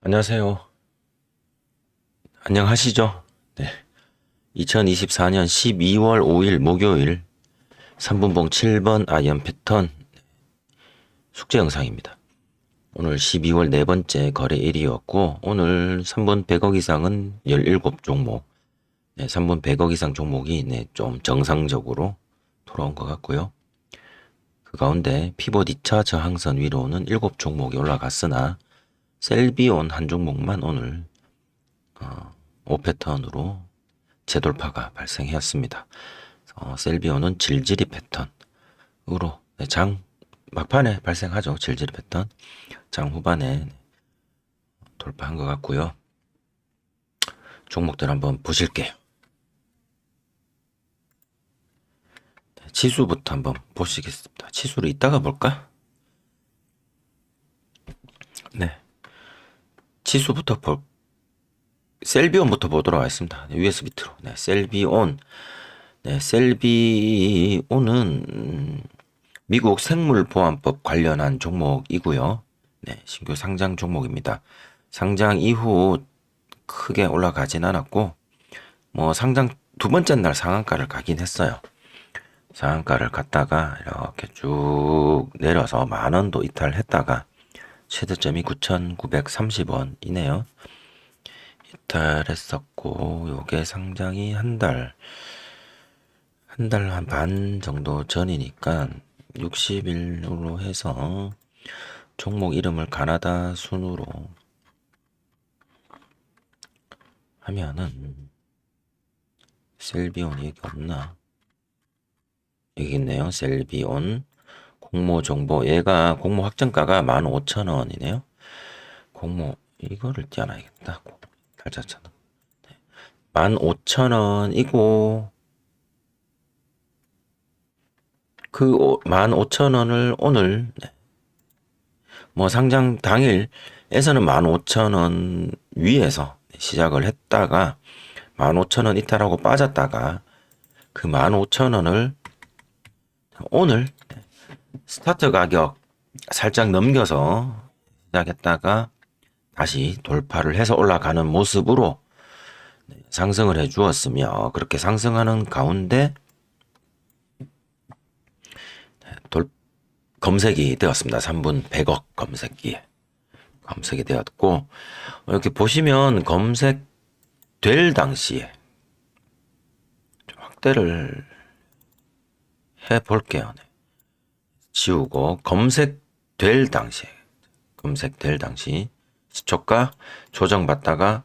안녕하세요. 안녕하시죠? 네. 2024년 12월 5일 목요일 3분봉 7번 아이언 패턴 숙제 영상입니다. 오늘 12월 네 번째 거래일이었고, 오늘 3분 100억 이상은 17종목, 3분 100억 이상 종목이 좀 정상적으로 돌아온 것 같고요. 그 가운데 피봇 2차 저항선 위로는 7종목이 올라갔으나, 셀비온 한 종목만 오늘 5패턴으로 재돌파가 발생했습니다. 셀비오는 질질이 패턴으로 장 막판에 발생하죠. 질질이 패턴 장 후반에 돌파한 것 같고요. 종목들 한번 보실게요. 지수부터 한번 보시겠습니다. 지수를 이따가 볼까? 네, 지수부터 셀비온부터 보도록 하겠습니다. 위에서 밑으로. 네, 셀비온. 네, 셀비온은 미국 생물보안법 관련한 종목이고요. 네, 신규 상장 종목입니다. 상장 이후 크게 올라가진 않았고, 상장 두 번째 날 상한가를 가긴 했어요. 상한가를 갔다가 이렇게 쭉 내려서 만 원도 이탈했다가 최저점이 9,930원이네요. 이탈했었고, 요게 상장이 한 달 한 반 정도 전이니까 60일로 해서 종목 이름을 가나다 순으로 하면은 셀비온 얘기 없나? 여기 있네요. 셀비온 공모 정보. 얘가 공모 확정가가 15,000원이네요. 공모 이거를 띄워놔야겠다. 달자처럼 15,000원이고 그 15,000원을 오늘 상장 당일에서는 15,000원 위에서 시작을 했다가 15,000원 이탈하고 빠졌다가 그 15,000원을 오늘 스타트 가격 살짝 넘겨서 시작했다가 다시 돌파를 해서 올라가는 모습으로 상승을 해 주었으며, 그렇게 상승하는 가운데 검색이 되었습니다. 3분 100억 검색이 되었고, 이렇게 보시면 검색될 당시에 좀 확대를 해 볼게요. 지우고 검색될 당시 시초가 조정받다가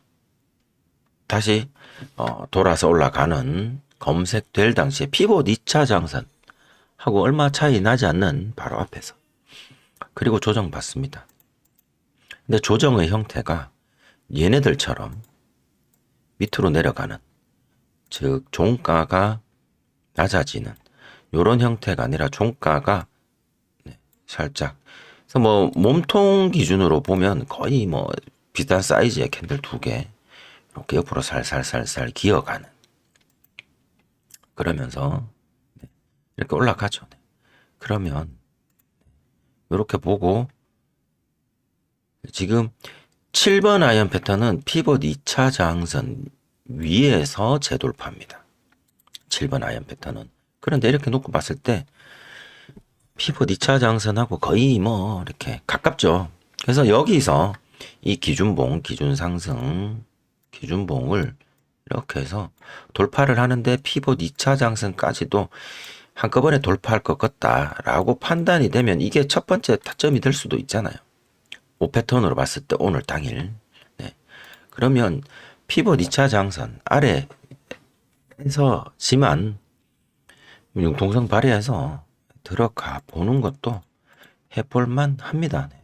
다시 돌아서 올라가는 검색될 당시에 피봇 2차 장선 하고 얼마 차이 나지 않는 바로 앞에서, 그리고 조정받습니다. 근데 조정의 형태가 얘네들처럼 밑으로 내려가는, 즉 종가가 낮아지는 요런 형태가 아니라 종가가 살짝, 그래서 몸통 기준으로 보면 거의 비슷한 사이즈의 캔들 두 개 이렇게 옆으로 살살살살 기어가는, 그러면서 이렇게 올라가죠. 그러면 이렇게 보고, 지금 7번 아이언 패턴은 피봇 2차 저항선 위에서 재돌파입니다. 7번 아이언 패턴은. 그런데 이렇게 놓고 봤을 때 피봇 2차 저항선하고 거의 이렇게 가깝죠. 그래서 여기서 이 기준 상승, 기준봉을 이렇게 해서 돌파를 하는데 피봇 2차 장선까지도 한꺼번에 돌파할 것 같다라고 판단이 되면 이게 첫 번째 타점이 될 수도 있잖아요. 5패턴으로 봤을 때 오늘 당일. 네. 그러면 피봇 2차 장선 아래에서지만 융통성 발휘해서 들어가 보는 것도 해볼만 합니다. 네.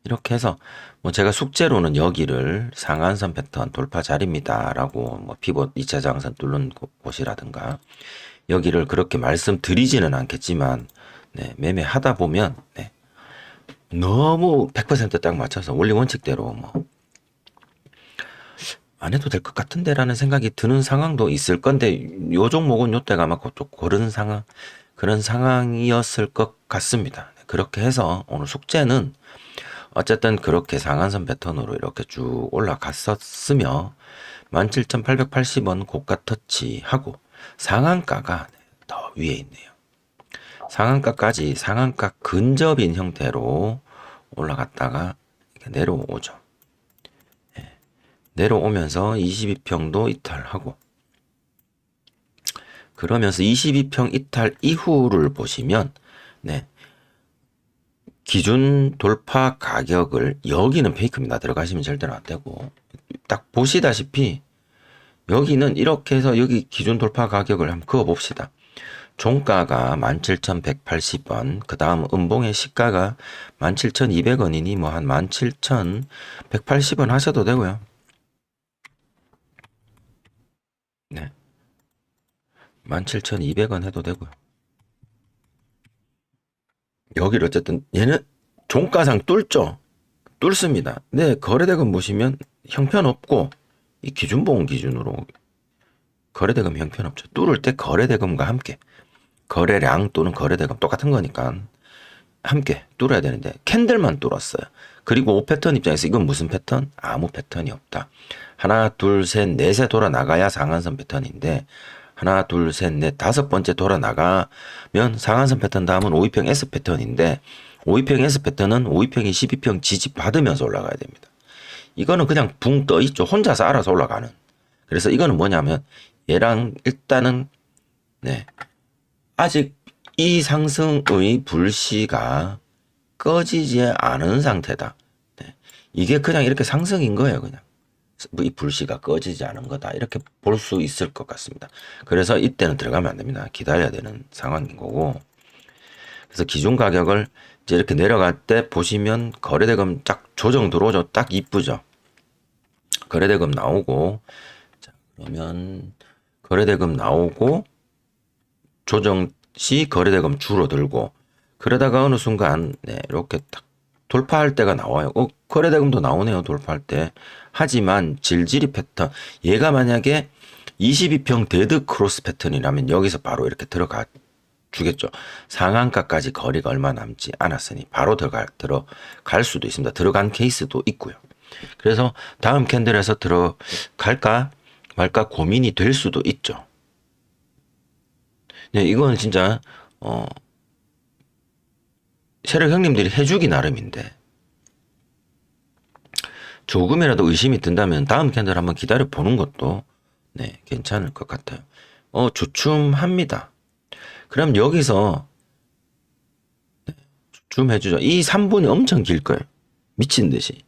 이렇게 해서 제가 숙제로는 여기를 상한선 패턴 돌파 자리입니다라고 피봇 2차 장선 뚫는 곳이라든가 여기를 그렇게 말씀드리지는 않겠지만, 매매하다 보면 너무 100%딱 맞춰서 원리 원칙대로 안 해도 될 것 같은데라는 생각이 드는 상황도 있을 건데, 요 종목은 요때가 맞고 또 그런 상황이었을 것 같습니다. 그렇게 해서 오늘 숙제는 어쨌든 그렇게 상한선 패턴으로 이렇게 쭉 올라갔었으며 17,880원 고가 터치하고 상한가가 더 위에 있네요. 상한가까지 상한가 근접인 형태로 올라갔다가 이렇게 내려오죠. 내려오면서 22평도 이탈하고, 그러면서 22평 이탈 이후를 보시면 네, 기준 돌파 가격을, 여기는 페이크입니다. 들어가시면 절대로 안 되고, 딱 보시다시피 여기는 이렇게 해서 여기 기준 돌파 가격을 한번 그어 봅시다. 종가가 17,180원, 그 다음 음봉의 시가가 17,200원이니 뭐 한 17,180원 하셔도 되고요. 네. 17,200원 해도 되고요. 여기를 어쨌든 얘는 종가상 뚫죠. 뚫습니다. 네, 거래대금 보시면 형편없고, 이 기준봉 기준으로 거래대금 형편없죠. 뚫을 때 거래대금과 함께, 거래량 또는 거래대금 똑같은 거니까 함께 뚫어야 되는데 캔들만 뚫었어요. 그리고 5패턴 입장에서 이건 무슨 패턴? 아무 패턴이 없다. 하나, 둘, 셋, 넷에 돌아 나가야 상한선 패턴인데, 하나, 둘, 셋, 넷, 다섯 번째 돌아 나가면 상한선 패턴 다음은 5위평 S 패턴인데, 5위평 S 패턴은 5위평이 12평 지지 받으면서 올라가야 됩니다. 이거는 그냥 붕 떠 있죠. 혼자서 알아서 올라가는. 그래서 이거는 뭐냐면 얘랑 일단은 네, 아직 이 상승의 불씨가 꺼지지 않은 상태다. 네. 이게 그냥 이렇게 상승인 거예요. 그냥 이 불씨가 꺼지지 않은 거다. 이렇게 볼 수 있을 것 같습니다. 그래서 이때는 들어가면 안 됩니다. 기다려야 되는 상황인 거고. 그래서 기준 가격을 이제 이렇게 내려갈 때 보시면 거래대금 쫙 조정 들어오죠. 딱 이쁘죠. 거래대금 나오고, 자, 그러면 거래대금 나오고 조정 시 거래대금 줄어들고, 그러다가 어느 순간 네, 이렇게 딱 돌파할 때가 나와요. 거래대금도 나오네요. 돌파할 때. 하지만 질질이 패턴, 얘가 만약에 22평 데드 크로스 패턴이라면 여기서 바로 이렇게 들어가 주겠죠. 상한가까지 거리가 얼마 남지 않았으니 바로 들어갈 수도 있습니다. 들어간 케이스도 있고요. 그래서 다음 캔들에서 들어갈까 말까 고민이 될 수도 있죠. 네, 이건 진짜 세력 형님들이 해주기 나름인데, 조금이라도 의심이 든다면 다음 캔들 한번 기다려 보는 것도 네, 괜찮을 것 같아요. 주춤합니다. 그럼 여기서 좀 해주죠. 이 3분이 엄청 길 거예요. 미친 듯이.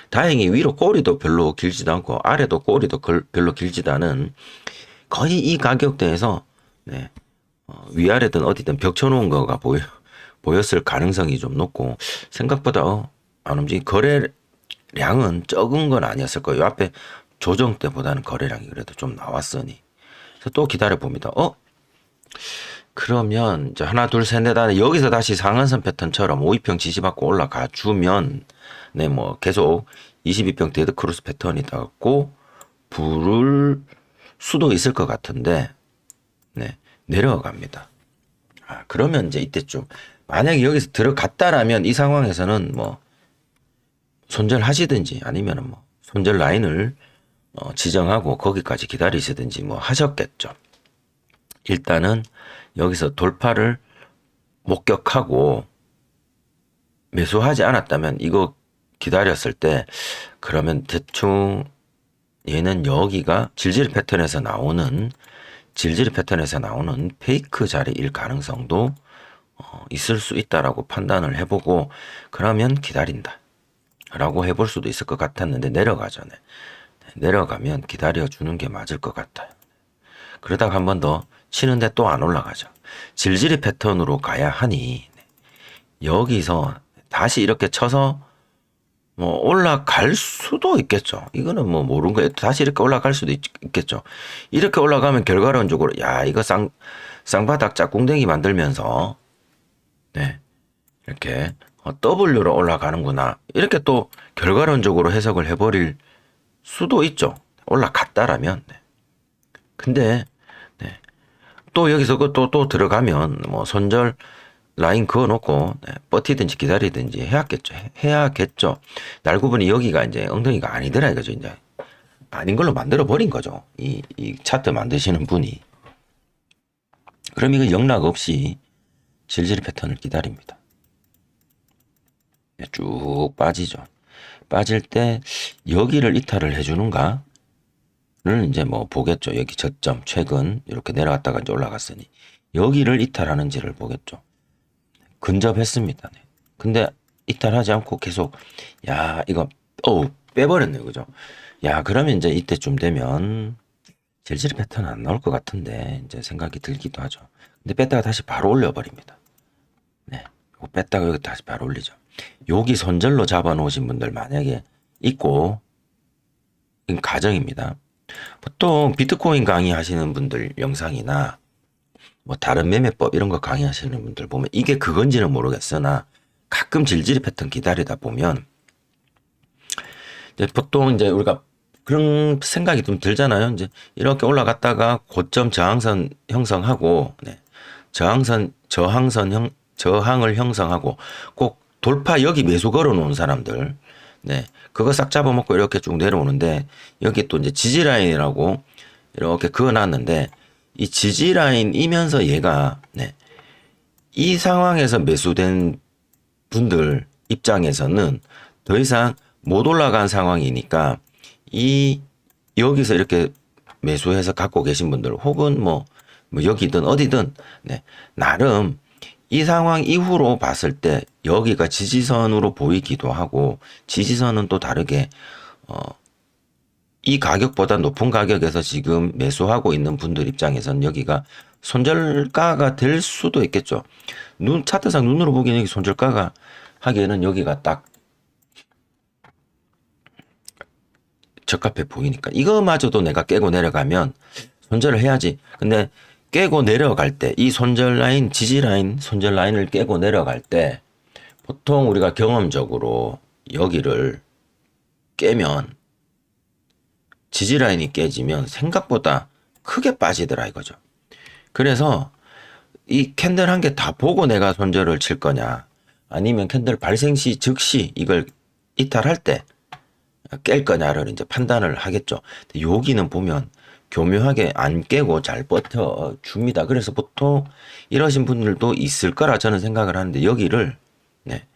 다행히 위로 꼬리도 별로 길지도 않고 아래도 꼬리도 별로 길지도 않은, 거의 이 가격대에서 네, 위아래든 어디든 벽 쳐놓은 거가 보였을 가능성이 좀 높고, 생각보다 안 움직인 거래량은 적은 건 아니었을 거예요. 앞에 조정 때보다는 거래량이 그래도 좀 나왔으니. 그래서 또 기다려 봅니다. 그러면 이제 하나, 둘, 셋, 넷 안에 여기서 다시 상한선 패턴처럼 5위평 지지받고 올라가 주면 네, 뭐 계속 22평 데드 크로스 패턴이 닿고 부를 수도 있을 것 같은데, 네, 내려갑니다. 그러면 이제 이때 좀, 만약에 여기서 들어갔다라면 이 상황에서는 뭐 손절하시든지 아니면은 뭐 손절 라인을 지정하고 거기까지 기다리시든지 뭐 하셨겠죠. 일단은 여기서 돌파를 목격하고 매수하지 않았다면 이거 기다렸을 때, 그러면 대충 얘는 여기가 질질 패턴에서 나오는 페이크 자리일 가능성도 있을 수 있다라고 판단을 해보고, 그러면 기다린다 라고 해볼 수도 있을 것 같았는데 내려가죠. 네. 내려가면 기다려주는 게 맞을 것 같아요. 그러다가 한 번 더 치는데 또 안 올라가죠. 질질이 패턴으로 가야 하니 여기서 다시 이렇게 쳐서 뭐 올라갈 수도 있겠죠. 이거는 뭐 모르는 거예요. 다시 이렇게 올라갈 수도 있겠죠. 이렇게 올라가면 결과론적으로 야, 이거 쌍바닥 짝꿍댕이 만들면서 네, 이렇게 W로 올라가는구나, 이렇게 또 결과론적으로 해석을 해버릴 수도 있죠. 올라갔다라면. 네. 근데 네, 또 여기서 또 들어가면 뭐 손절 라인 그어놓고 네, 버티든지 기다리든지 해야겠죠. 알고 보니 여기가 이제 엉덩이가 아니더라 이거죠. 이제 아닌 걸로 만들어 버린 거죠. 이 차트 만드시는 분이. 그럼 이거 영락 없이 질질 패턴을 기다립니다. 쭉 빠지죠. 빠질 때 여기를 이탈을 해주는가를 이제 뭐 보겠죠. 여기 저점 최근 이렇게 내려갔다가 이제 올라갔으니 여기를 이탈하는지를 보겠죠. 근접했습니다. 네. 근데 이탈하지 않고 계속 야 이거 빼버렸네요. 그죠? 야 그러면 이제 이때쯤 되면 질질 패턴 안 나올 것 같은데 이제 생각이 들기도 하죠. 근데 뺐다가 다시 바로 올려버립니다. 네. 뺐다가 여기 다시 바로 올리죠. 여기 손절로 잡아 놓으신 분들 만약에 있고, 이건 가정입니다. 보통 비트코인 강의하시는 분들 영상이나 뭐 다른 매매법 이런 거 강의하시는 분들 보면 이게 그건지는 모르겠으나 가끔 질질 패턴 기다리다 보면 이제 보통 이제 우리가 그런 생각이 좀 들잖아요. 이제 이렇게 올라갔다가 고점 저항선 형성하고, 네. 저항을 형성하고 꼭 돌파 여기 매수 걸어 놓은 사람들, 네. 그거 싹 잡아먹고 이렇게 쭉 내려오는데 여기 또 이제 지지라인이라고 이렇게 그어놨는데 이 지지라인이면서 얘가, 네. 이 상황에서 매수된 분들 입장에서는 더 이상 못 올라간 상황이니까 여기서 이렇게 매수해서 갖고 계신 분들 혹은 뭐 여기든 어디든 네, 나름 이 상황 이후로 봤을 때 여기가 지지선으로 보이기도 하고 지지선은 또 다르게 이 가격보다 높은 가격에서 지금 매수하고 있는 분들 입장에서는 여기가 손절가가 될 수도 있겠죠. 차트상 눈으로 보기에는 여기 손절가가 하기에는 여기가 딱 적합해 보이니까 이거마저도 내가 깨고 내려가면 손절을 해야지. 근데 깨고 내려갈 때 이 손절 라인, 지지 라인, 손절 라인을 깨고 내려갈 때 보통 우리가 경험적으로 여기를 깨면 지지 라인이 깨지면 생각보다 크게 빠지더라 이거죠. 그래서 이 캔들 한 개 다 보고 내가 손절을 칠 거냐 아니면 캔들 발생 시 즉시 이걸 이탈할 때 깰 거냐를 이제 판단을 하겠죠. 여기는 보면 교묘하게 안 깨고 잘 버텨 줍니다. 그래서 보통 이러신 분들도 있을 거라 저는 생각을 하는데 여기를 네,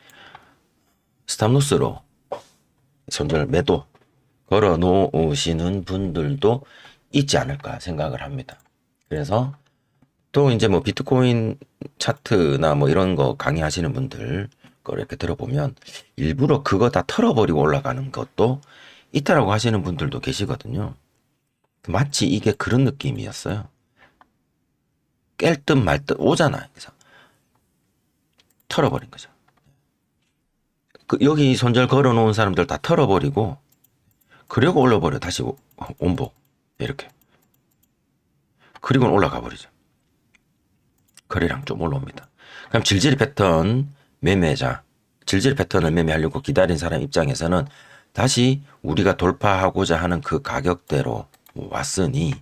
스탑로스로 손절 매도 걸어 놓으시는 분들도 있지 않을까 생각을 합니다. 그래서 또 이제 뭐 비트코인 차트나 뭐 이런 거 강의하시는 분들 걸 이렇게 들어보면 일부러 그거 다 털어버리고 올라가는 것도 있다라고 하시는 분들도 계시거든요. 마치 이게 그런 느낌이었어요. 깰 듯 말 듯 오잖아. 그래서 털어버린 거죠. 여기 손절 걸어놓은 사람들 다 털어버리고 그리고 올려버려. 다시 온복 이렇게. 그리고 올라가 버리죠. 거래량 좀 올라옵니다. 그럼 질질 패턴 매매자, 질질 패턴을 매매하려고 기다린 사람 입장에서는 다시 우리가 돌파하고자 하는 그 가격대로 왔으니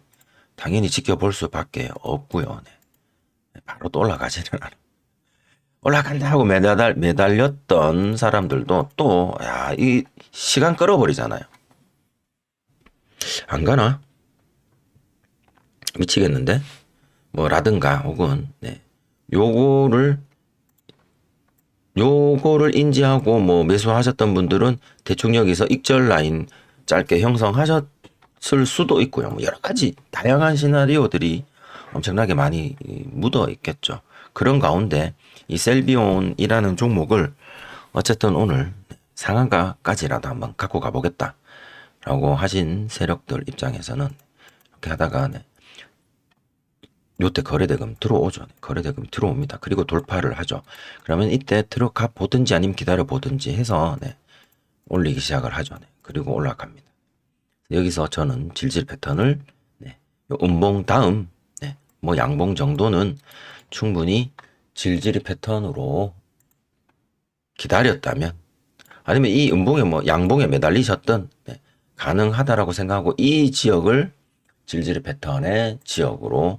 당연히 지켜볼 수밖에 없고요. 네. 바로 또 올라가지는 않아. 올라간다 하고 매달렸던 사람들도 또, 이 시간 끌어버리잖아요. 안 가나? 미치겠는데? 뭐, 라든가, 혹은, 네. 요거를 인지하고 뭐 매수하셨던 분들은 대충 여기서 익절 라인 짧게 형성하셨을 수도 있고요. 뭐 여러 가지 다양한 시나리오들이 엄청나게 많이 묻어 있겠죠. 그런 가운데 이 셀비온이라는 종목을 어쨌든 오늘 상한가까지라도 한번 갖고 가보겠다라고 하신 세력들 입장에서는 이렇게 하다가 요때 거래대금 들어오죠. 거래대금 들어옵니다. 그리고 돌파를 하죠. 그러면 이때 들어가 보든지 아니면 기다려 보든지 해서 올리기 시작을 하죠. 그리고 올라갑니다. 여기서 저는 질질 패턴을 음봉 다음 뭐 양봉 정도는 충분히 질질 패턴으로 기다렸다면 아니면 이 음봉에 뭐 양봉에 매달리셨던 가능하다라고 생각하고 이 지역을 질질 패턴의 지역으로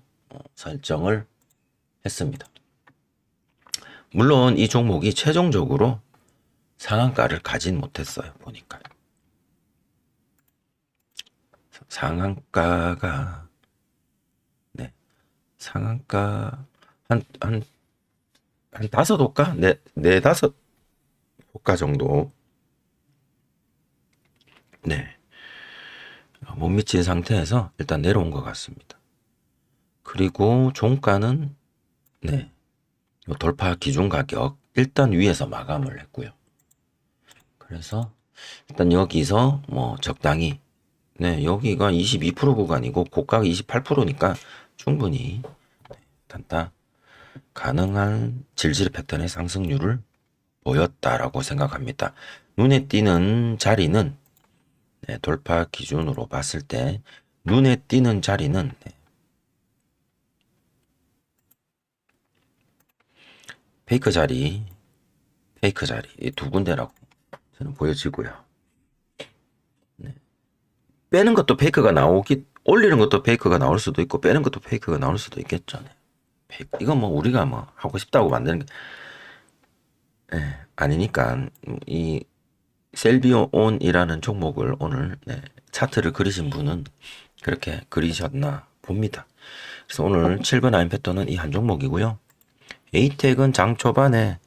설정을 했습니다. 물론 이 종목이 최종적으로 상한가를 가진 못했어요. 보니까 상한가가 네 상한가 한 다섯 호가 네 다섯 호가 정도 네 못 미친 상태에서 일단 내려온 것 같습니다. 그리고 종가는 네 돌파 기준 가격 일단 위에서 마감을 했고요. 그래서 일단 여기서 뭐 적당히 네 여기가 22% 구간이고 고가가 28%니까 충분히 단타 가능한 질질 패턴의 상승률을 보였다라고 생각합니다. 눈에 띄는 자리는 네, 돌파 기준으로 봤을 때 눈에 띄는 자리는 네, 페이크 자리 이 두 군데라고 저는 보여지고요. 네. 빼는 것도 페이크가 나오기 올리는 것도 페이크가 나올 수도 있고 빼는 것도 페이크가 나올 수도 있겠죠. 네. 페이크. 이건 뭐 우리가 뭐 하고 싶다고 만드는 게 네, 아니니까 이 셀비온이라는 종목을 오늘 네, 차트를 그리신 분은 그렇게 그리셨나 봅니다. 그래서 오늘 7번 아임 패턴은 이 한 종목이고요. 에이텍은 장 초반에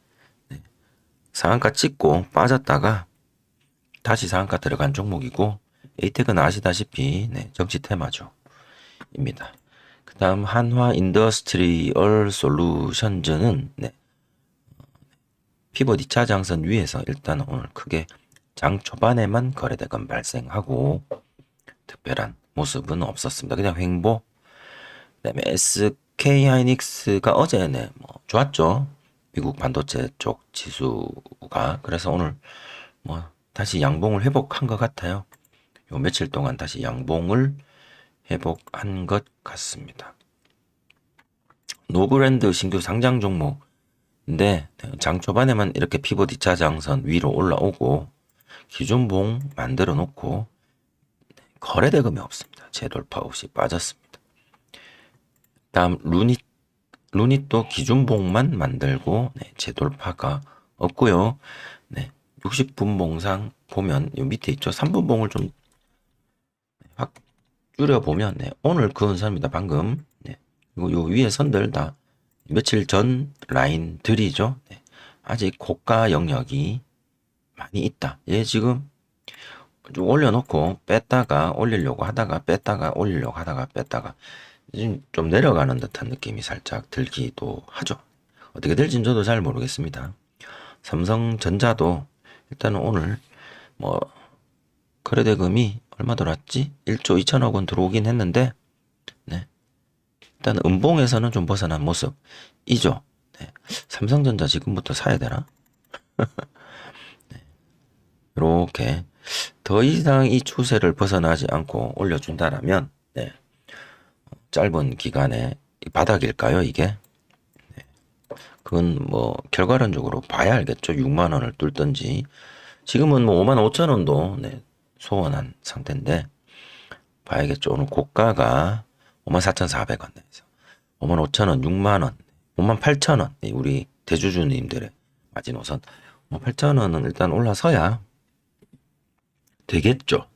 상한가 찍고 빠졌다가 다시 상한가 들어간 종목이고 에이텍은 아시다시피 네, 정치 테마죠. 입니다. 그 다음 한화 인더스트리얼 솔루션즈는 네, 피벗 2차 장선 위에서 일단 오늘 크게 장 초반에만 거래대금 발생하고 특별한 모습은 없었습니다. 그냥 횡보. 그다음에 SK 하이닉스가 어제는 뭐 좋았죠. 미국 반도체 쪽 지수가 그래서 오늘 뭐 다시 양봉을 회복한 것 같아요. 요 며칠 동안 다시 양봉을 회복한 것 같습니다. 노브랜드 신규 상장 종목인데 장 초반에만 이렇게 피벗 2차 장선 위로 올라오고 기존봉 만들어 놓고 거래대금이 없습니다. 재돌파 없이 빠졌습니다. 다음 루닛도 기준봉만 만들고 네, 재돌파가 없고요. 네, 60분봉상 보면 요 밑에 있죠. 3분봉을 좀 확 줄여보면 네, 오늘 그은 선입니다. 방금 네, 그리고 요 위에 선들 다 며칠 전 라인들이죠. 네, 아직 고가 영역이 많이 있다. 얘 지금 좀 올려놓고 뺐다가 올리려고 하다가 뺐다가 올리려고 하다가 뺐다가 지금 좀 내려가는 듯한 느낌이 살짝 들기도 하죠. 어떻게 될진 저도 잘 모르겠습니다. 삼성전자도 일단은 오늘 뭐 거래대금이 얼마 들어왔지? 1조 2천억 원 들어오긴 했는데 네. 일단 음봉에서는 좀 벗어난 모습이죠. 네. 삼성전자 지금부터 사야 되나? 네. 이렇게 더 이상 이 추세를 벗어나지 않고 올려준다라면 네. 짧은 기간에 바닥일까요, 이게? 네. 그건 뭐 결과론적으로 봐야 알겠죠. 6만 원을 뚫든지. 지금은 뭐 5만 5천 원도 네, 소원한 상태인데 봐야겠죠. 오늘 고가가 5만 4,400원. 5만 5천 원, 6만 원, 5만 8천 원. 우리 대주주님들의 마지노선. 5만 8천 원은 일단 올라서야 되겠죠.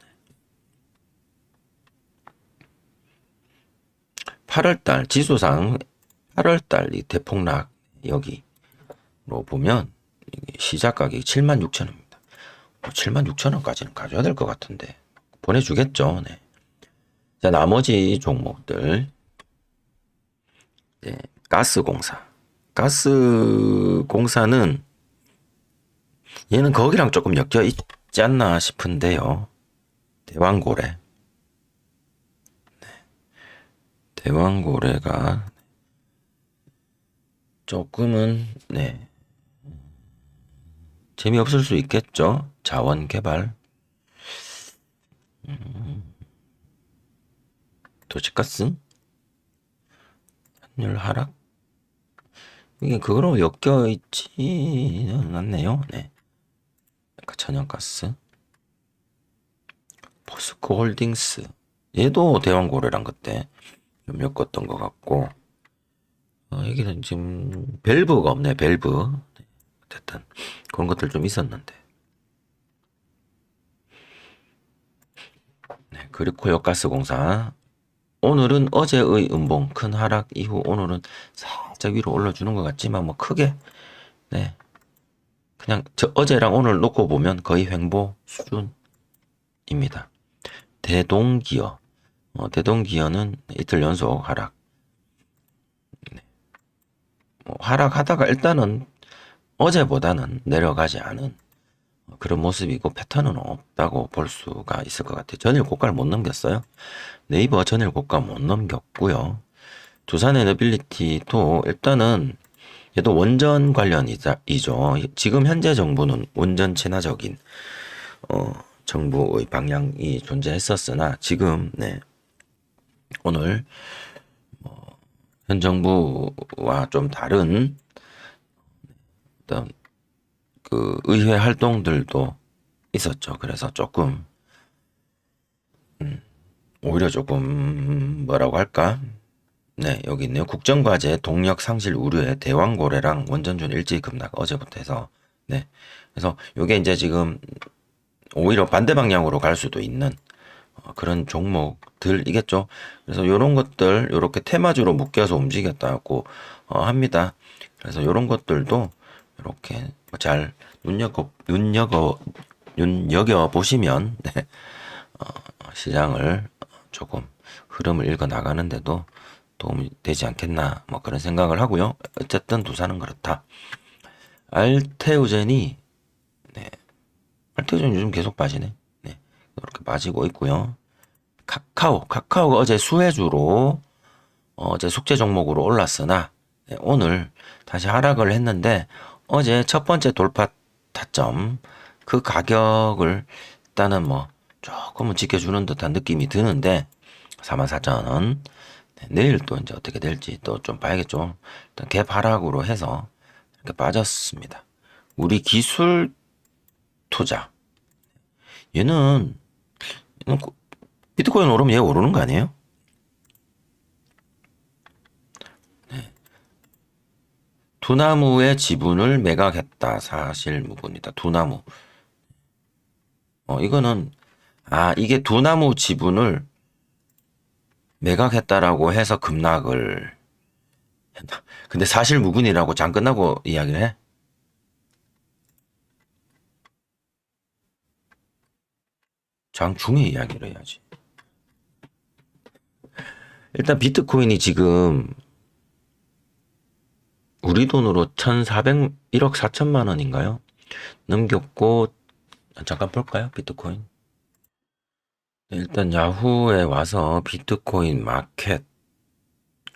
8월달 지수상 8월달 이 대폭락 여기로 보면 시작 가격이 7만 6천 원입니다. 7만 6천 원까지는 가져야 될 것 같은데 보내주겠죠. 네. 자 나머지 종목들 네, 가스공사. 가스공사는 얘는 거기랑 조금 엮여 있지 않나 싶은데요. 대왕고래. 네. 대왕고래가 조금은 네. 재미없을 수 있겠죠. 자원 개발. 도시가스. 환율 하락. 이게 그거로 엮여 있지는 않네요. 네. 천연가스. 포스코홀딩스. 얘도 대왕고래랑 그때 좀 엮었던 것 같고 여기는 지금 밸브가 없네, 밸브. 어쨌든 그런 것들 좀 있었는데. 네, 그리고 가스공사. 오늘은 어제의 음봉 큰 하락 이후 오늘은 살짝 위로 올라주는 것 같지만 뭐 크게 네 그냥 어제랑 오늘 놓고 보면 거의 횡보 수준입니다. 대동기어 대동기어는 이틀 연속 하락. 뭐 하락하다가 일단은 어제보다는 내려가지 않은 그런 모습이고 패턴은 없다고 볼 수가 있을 것 같아요. 전일 고가를 못 넘겼어요. 네이버 전일 고가 못 넘겼고요. 두산 에너빌리티도 일단은 얘도 원전 관련이죠. 지금 현재 정부는 원전 친화적인 정부의 방향이 존재했었으나 지금 네, 오늘 현 정부와 좀 다른 어떤 그 의회 활동들도 있었죠. 그래서 조금 오히려 조금 뭐라고 할까? 네, 여기 있네요. 국정과제 동력 상실 우려에 대왕고래랑 원전준 일제히 급락 어제부터 해서 네. 그래서 요게 이제 지금 오히려 반대 방향으로 갈 수도 있는 그런 종목들이겠죠. 그래서 요런 것들 요렇게 테마주로 묶여서 움직였다고 합니다. 그래서 요런 것들도 이렇게 잘 눈여겨 보시면 네. 시장을 조금 흐름을 읽어 나가는데도 도움이 되지 않겠나 뭐 그런 생각을 하고요. 어쨌든 두산은 그렇다. 알테오젠이 네. 알테오젠 요즘 계속 빠지네. 네. 이렇게 빠지고 있고요. 카카오가 어제 수혜주로 어제 숙제 종목으로 올랐으나 네, 오늘 다시 하락을 했는데 어제 첫 번째 돌파 타점 그 가격을 일단은 뭐 조금은 지켜주는 듯한 느낌이 드는데 44,000원 내일 또 이제 어떻게 될지 또 좀 봐야겠죠. 일단 갭 하락으로 해서 이렇게 빠졌습니다. 우리 기술 투자 얘는 비트코인 오르면 얘 오르는 거 아니에요? 두나무의 지분을 매각했다. 사실무근이다. 두나무. 이거는 이게 두나무 지분을 매각했다라고 해서 급락을 했다. 근데 사실무근이라고 장 끝나고 이야기를 해? 장 중에 이야기를 해야지. 일단 비트코인이 지금 우리 돈으로 1,401억 4천만 원인가요? 넘겼고 잠깐 볼까요? 비트코인. 네, 일단 야후에 와서 비트코인 마켓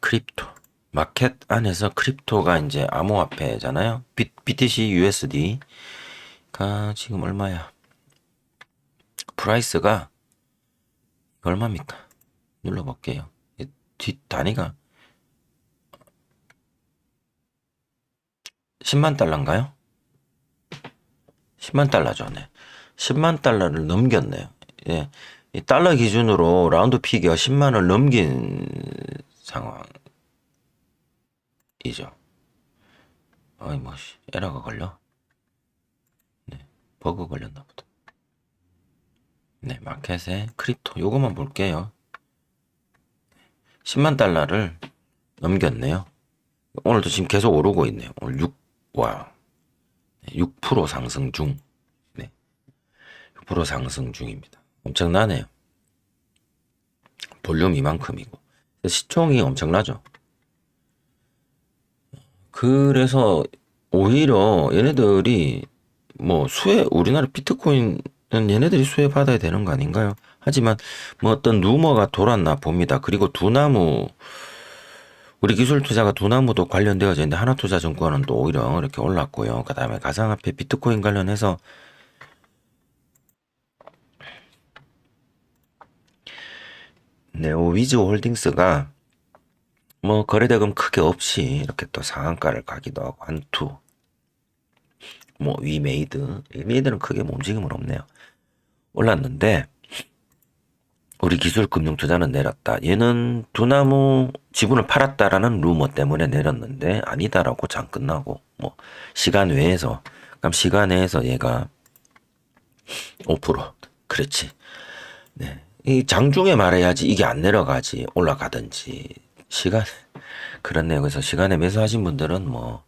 크립토 마켓 안에서 크립토가 이제 암호화폐잖아요. BTC USD가 지금 얼마야? 프라이스가 얼마입니까? 눌러볼게요. 뒷 단위가 10만 달러인가요? 10만 달러죠. 네. 10만 달러를 넘겼네요. 예. 이 달러 기준으로 라운드 피기가 10만을 넘긴 상황이죠. 어이, 뭐, 에러가 걸려? 네. 버그 걸렸나 보다. 네. 마켓에 크립토. 요것만 볼게요. 10만 달러를 넘겼네요. 오늘도 지금 계속 오르고 있네요. 오늘 6% 상승 중. 네. 6% 상승 중입니다. 엄청나네요. 볼륨 이만큼이고. 시총이 엄청나죠. 그래서 오히려 얘네들이 뭐 우리나라 비트코인은 얘네들이 수혜 받아야 되는 거 아닌가요? 하지만 뭐 어떤 루머가 돌았나 봅니다. 그리고 우리 기술 투자가 두나무도 관련되어져 있는데 하나투자증권은 또 오히려 이렇게 올랐고요. 그 다음에 가상화폐 비트코인 관련해서 네오위즈홀딩스가 뭐 거래대금 크게 없이 이렇게 또 상한가를 가기도 하고 한투 뭐 위메이드는 크게 뭐 움직임은 없네요. 올랐는데 우리 기술금융투자는 내렸다. 얘는 두나무 지분을 팔았다라는 루머 때문에 내렸는데 아니다라고 장 끝나고 뭐 시간 외에서 그럼 시간 내에서 얘가 5% 그렇지. 네. 이 장중에 말해야지 이게 안 내려가지 올라가든지 시간 그렇네요. 그래서 시간에 매수하신 분들은 뭐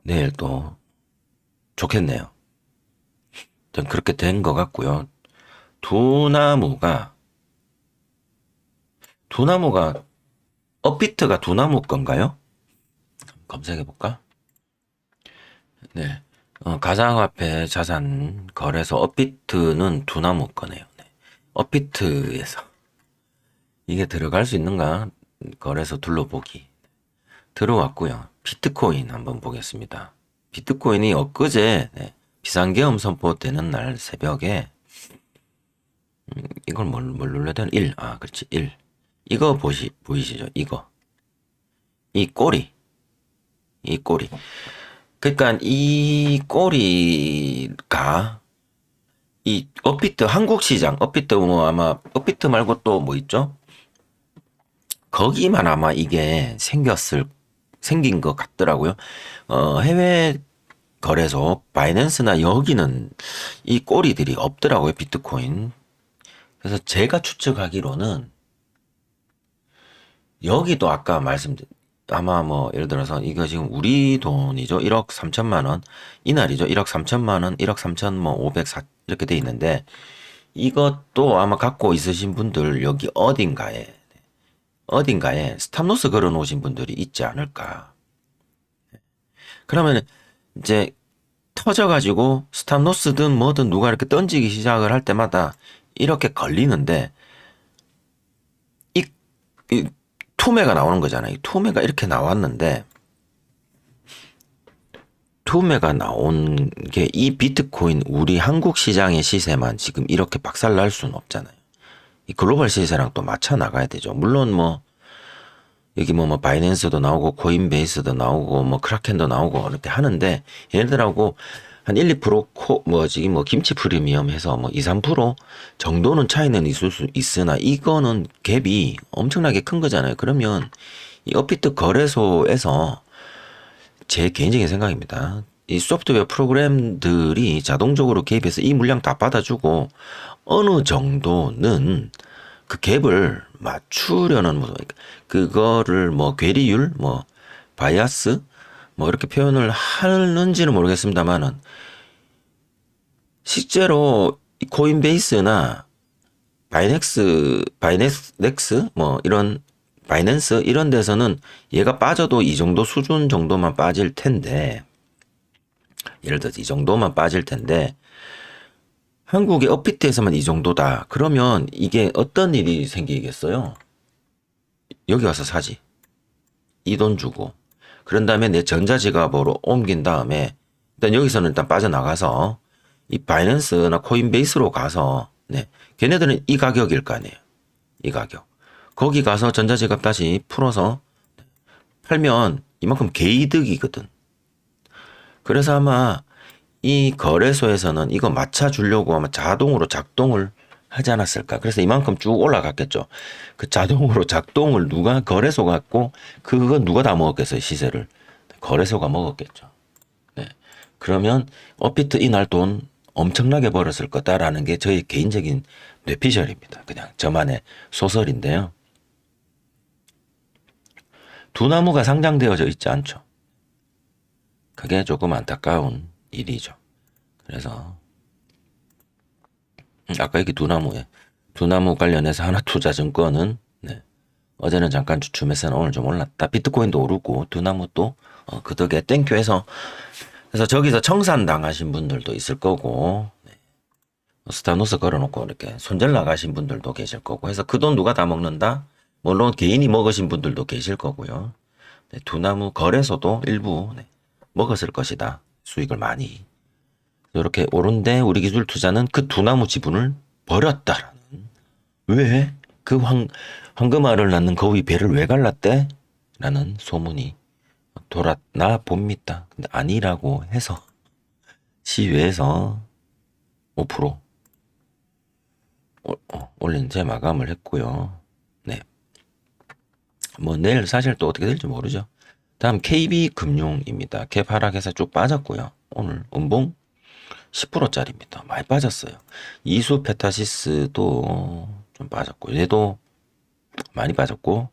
내일 또 좋겠네요. 전 그렇게 된 것 같고요. 두나무가 업비트가 두나무 건가요? 검색해 볼까? 네. 가상화폐 자산 거래소 업비트는 두나무 거네요. 네. 업비트에서 이게 들어갈 수 있는가? 거래소 둘러보기. 들어왔고요. 비트코인 한번 보겠습니다. 비트코인이 엊그제 네, 비상계엄 선포되는 날 새벽에 이걸 뭘 눌러야 되나? 1. 아, 그렇지. 1. 이거 보이시죠? 이거. 이 꼬리. 이 꼬리. 그러니까 이 꼬리가 이 업비트 한국 시장, 업비트 뭐 아마 업비트 말고 또 뭐 있죠? 거기만 아마 이게 생긴 것 같더라고요. 해외 거래소 바이낸스나 여기는 이 꼬리들이 없더라고요, 비트코인. 그래서 제가 추측하기로는 여기도 아까 말씀드린 아마 뭐 예를 들어서 이거 지금 우리 돈이죠. 1억 3천만 원 이날이죠. 1억 3천만 원, 1억 3천 뭐 504 이렇게 돼 있는데 이것도 아마 갖고 있으신 분들 여기 어딘가에 스탑로스 걸어 놓으신 분들이 있지 않을까. 그러면 이제 터져가지고 스탑로스든 뭐든 누가 이렇게 던지기 시작을 할 때마다 이렇게 걸리는데 이, 이 투매가 나오는 거잖아요. 투매가 이렇게 나왔는데 투매가 나온 게 이 비트코인 우리 한국 시장의 시세만 지금 이렇게 박살 날 수는 없잖아요. 이 글로벌 시세랑 또 맞춰 나가야 되죠. 물론 뭐 여기 뭐 바이낸스도 나오고 코인베이스도 나오고 뭐 크라켄도 나오고 이렇게 하는데 얘네들하고 한 1, 2% 뭐지 뭐 김치 프리미엄 해서 뭐 2, 3% 정도는 차이는 있을 수 있으나 이거는 갭이 엄청나게 큰 거잖아요. 그러면 이 업비트 거래소에서 제 개인적인 생각입니다. 이 소프트웨어 프로그램들이 자동적으로 개입해서 이 물량 다 받아주고 어느 정도는 그 갭을 맞추려는 뭐 그거를 뭐 괴리율 뭐 바이아스 뭐 이렇게 표현을 하는지는 모르겠습니다만은 실제로 코인베이스나 바이넥스 뭐 이런 바이낸스 이런 데서는 얘가 빠져도 이 정도 수준 정도만 빠질 텐데 예를 들어서 이 정도만 빠질 텐데 한국의 업비트에서만 이 정도다. 그러면 이게 어떤 일이 생기겠어요? 여기 와서 사지. 이 돈 주고. 그런 다음에 내 전자지갑으로 옮긴 다음에 일단 여기서는 일단 빠져나가서 이 바이낸스나 코인베이스로 가서 네. 걔네들은 이 가격일 거 아니에요. 이 가격. 거기 가서 전자지갑 다시 풀어서 팔면 이만큼 개이득이거든. 그래서 아마 이 거래소에서는 이거 맞춰주려고 아마 자동으로 작동을 하지 않았을까. 그래서 이만큼 쭉 올라갔겠죠. 그 자동으로 작동을 누가 거래소가 했고 그거 누가 다 먹었겠어요. 시세를. 거래소가 먹었겠죠. 네. 그러면 업비트 이날 돈 엄청나게 벌었을 거다라는 게 저희 개인적인 뇌피셜입니다. 그냥 저만의 소설인데요. 두나무가 상장되어져 있지 않죠. 그게 조금 안타까운 일이죠. 그래서 아까 여기 두나무 관련해서 하나투자증권은 네. 어제는 잠깐 주춤했으나 오늘 좀 올랐다. 비트코인도 오르고 두나무도 그 덕에 땡큐해서 그래서 저기서 청산 당하신 분들도 있을 거고 네. 스타노스 걸어놓고 이렇게 손절 나가신 분들도 계실 거고 해서 그 돈 누가 다 먹는다? 물론 개인이 먹으신 분들도 계실 거고요. 네. 두나무 거래소도 일부 네. 먹었을 것이다. 수익을 많이. 이렇게 오른데 우리 기술 투자는 그 두나무 지분을 버렸다라는. 왜? 그 황금알을 낳는 거위 배를 왜 갈랐대? 라는 소문이 돌았나 봅니다. 근데 아니라고 해서 시외에서 5% 올린 채 마감을 했고요. 네. 뭐 내일 사실 또 어떻게 될지 모르죠. 다음 KB금융입니다. 갭 하락해서 쭉 빠졌고요. 오늘 음봉 10%짜리입니다. 많이 빠졌어요. 이수 페타시스도 좀 빠졌고 얘도 많이 빠졌고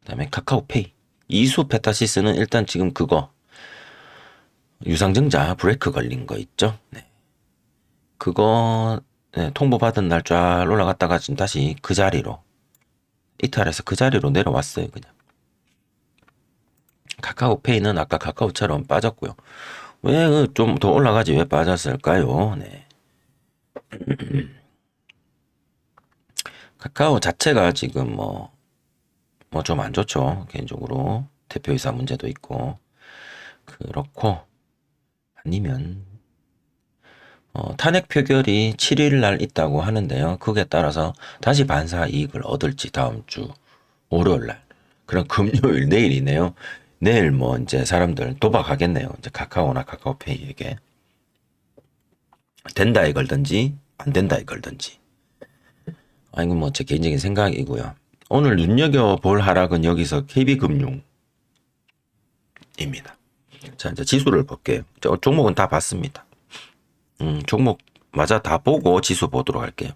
그다음에 카카오페이 이수 페타시스는 일단 지금 그거 유상증자 브레이크 걸린 거 있죠. 네. 그거 네, 통보받은 날 쫙 올라갔다가 지금 다시 그 자리로 이탈해서 그 자리로 내려왔어요. 그냥 카카오페이는 아까 카카오처럼 빠졌고요. 왜 좀 더 올라가지 왜 빠졌을까요? 네. 카카오 자체가 지금 뭐 좀 안 좋죠. 개인적으로 대표이사 문제도 있고 그렇고 아니면 탄핵 표결이 7일 날 있다고 하는데요. 그게 따라서 다시 반사 이익을 얻을지 다음 주 월요일 날. 그럼 금요일 내일이네요. 내일 뭐 이제 사람들 도박하겠네요. 이제 카카오나 카카오페이에게 된다 이걸든지 안 된다 이걸든지. 아이고 뭐 제 개인적인 생각이고요. 오늘 눈여겨볼 하락은 여기서 KB금융입니다. 자 이제 지수를 볼게요. 종목은 다 봤습니다. 종목 맞아 다 보고 지수 보도록 할게요.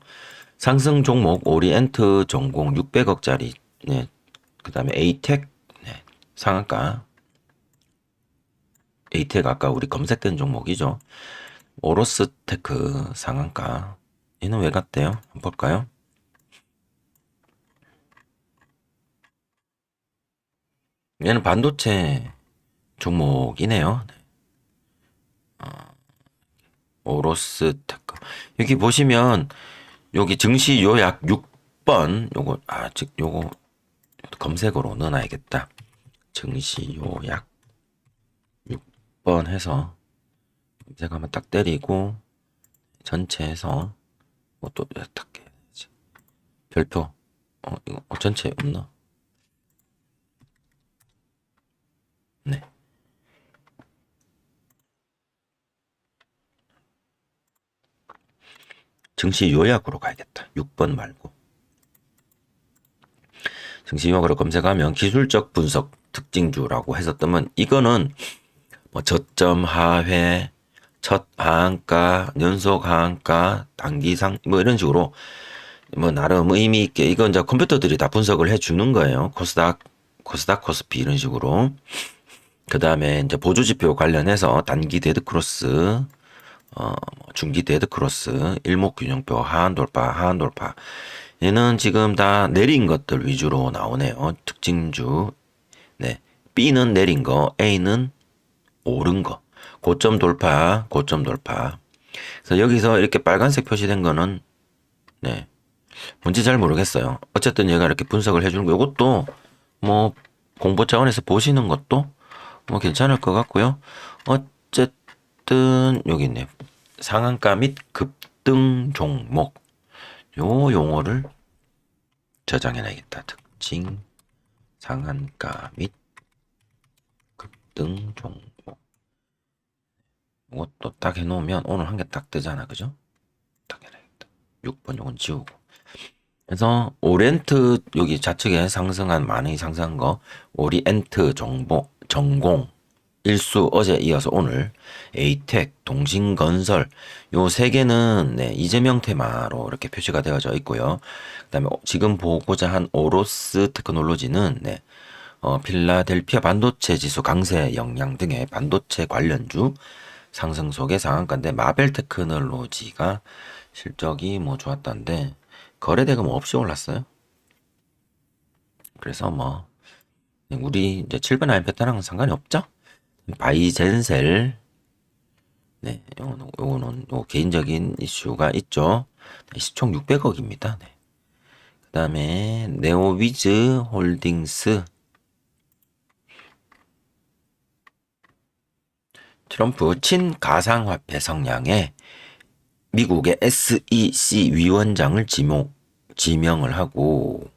상승 종목 오리엔트 전공 600억짜리 네. 그 다음에 에이텍 네. 상한가 에이텍 아까 우리 검색된 종목이죠. 오로스테크 상한가 얘는 왜 갔대요? 한번 볼까요? 얘는 반도체 종목이네요. 네. 오로스테크 여기 보시면 여기 증시 요약 6번 요거 즉 요거 검색어로 넣어놔야겠다. 증시 요약 6번 해서 검색하면 딱 때리고 전체에서 뭐 또 딱 해야지. 별표 이거 전체 없나? 네. 증시 요약으로 가야겠다. 6번 말고. 증시 요약으로 검색하면 기술적 분석 특징주라고 해서 뜨면 이거는 뭐 저점 하회, 첫 하한가, 연속 하한가, 단기상 뭐 이런 식으로 뭐 나름 의미 있게 이건 이제 컴퓨터들이 다 분석을 해 주는 거예요. 코스닥, 코스피 이런 식으로. 그 다음에 이제 보조지표 관련해서 단기 데드크로스, 중기 데드크로스, 일목균형표, 하한돌파, 하한돌파. 얘는 지금 다 내린 것들 위주로 나오네요. 특징주. 네. B는 내린 거, A는 오른 거. 고점 돌파, 고점 돌파. 그래서 여기서 이렇게 빨간색 표시된 거는, 네. 뭔지 잘 모르겠어요. 어쨌든 얘가 이렇게 분석을 해주는 거. 이것도 뭐 공부 차원에서 보시는 것도 뭐 괜찮을 것 같고요. 어쨌든 여기 있네요. 상한가 및 급등 종목. 요 용어를 저장해놔야겠다. 특징 상한가 및 급등 종목. 이것도 딱 해놓으면 오늘 한 개 딱 뜨잖아. 그죠? 딱 해놔야겠다. 6번 요건 지우고. 그래서 오리엔트 여기 좌측에 상승한 많이 상승한 거 오리엔트 전공 일수 어제 이어서 오늘 에이텍 동신건설 요 세 개는 네, 이재명 테마로 이렇게 표시가 되어져 있고요. 그다음에 지금 보고자 한 오로스 테크놀로지는 네, 필라델피아 반도체 지수 강세 영향 등의 반도체 관련주 상승 속의 상한가인데 마벨 테크놀로지가 실적이 뭐 좋았다는데 거래대금 없이 올랐어요. 그래서 뭐 우리 이제 7번 아임 패턴랑은 상관이 없죠. 바이젠셀 네, 요거는 개인적인 이슈가 있죠. 네, 시총 600억입니다. 네. 그다음에 네오위즈 홀딩스 트럼프 친가상화폐 성향에 미국의 SEC 위원장을 지명을 하고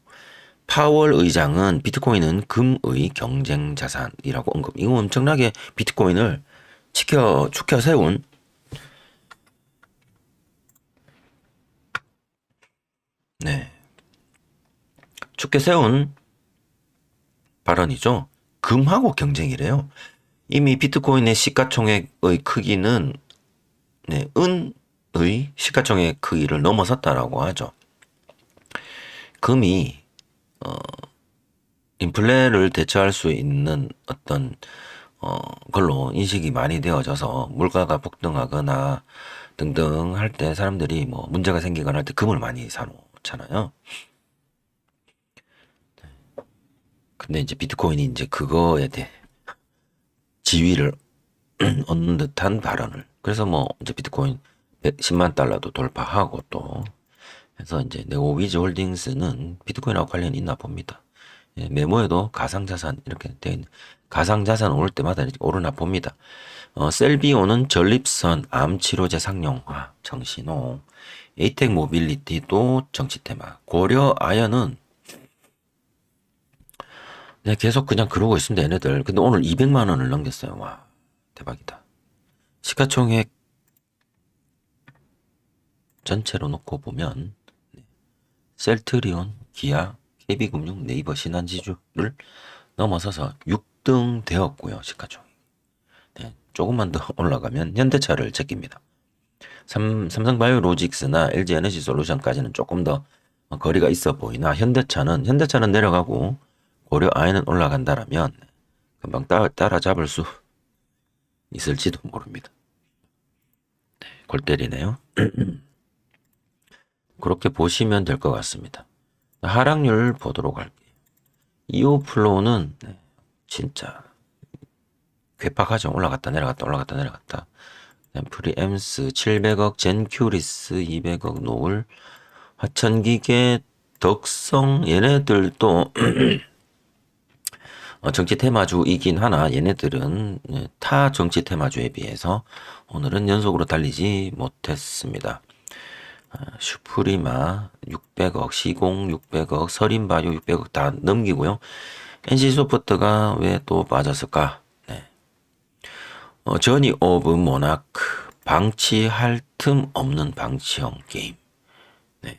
파월 의장은 비트코인은 금의 경쟁 자산이라고 언급. 이거 엄청나게 비트코인을 축혀 세운 네. 죽게 세운 발언이죠. 금하고 경쟁이래요. 이미 비트코인의 시가총액의 크기는 네, 은의 시가총액 크기를 넘어섰다라고 하죠. 금이 인플레를 대처할 수 있는 어떤 걸로 인식이 많이 되어져서 물가가 폭등하거나 등등 할 때 사람들이 뭐 문제가 생기거나 할 때 금을 많이 사놓잖아요. 근데 이제 비트코인이 이제 그거에 대해 지위를 얻는 듯한 발언을. 그래서 뭐 이제 비트코인 10만 달러도 돌파하고 또 해서 이제 네오위즈 홀딩스는 비트코인하고 관련이 있나 봅니다. 예, 메모에도 가상자산 이렇게 돼 있는 가상자산 오를 때마다 이렇게 오르나 봅니다. 셀비오는 전립선 암 치료제 상용화 정신호, 에이텍 모빌리티도 정치 테마, 고려 아연은 그냥 계속 그냥 그러고 있습니다 얘네들. 근데 오늘 200만 원을 넘겼어요. 와 대박이다. 시가총액 전체로 놓고 보면 셀트리온, 기아, KB금융, 네이버, 신한지주를 넘어서서 6등 되었고요. 시가총액. 네, 조금만 더 올라가면 현대차를 제낍니다. 삼성바이오로직스나 LG에너지솔루션까지는 조금 더 거리가 있어 보이나 현대차는 내려가고 고려 아이는 올라간다라면 금방 따라잡을 수 있을지도 모릅니다. 골 때리네요. 그렇게 보시면 될 것 같습니다. 하락률 보도록 할게요. 이오플로우는 진짜 괴팍하죠. 올라갔다 내려갔다 올라갔다 내려갔다. 프리엠스 700억, 젠큐리스 200억, 노을, 화천기계, 덕성 얘네들도 정치 테마주이긴 하나 얘네들은 타 정치 테마주에 비해서 오늘은 연속으로 달리지 못했습니다. 슈프리마 600억, 시공 600억, 서린바이오 600억 다 넘기고요. NC소프트가 왜 또 빠졌을까? 네. 저니 오브 모나크 방치할 틈 없는 방치형 게임. 네.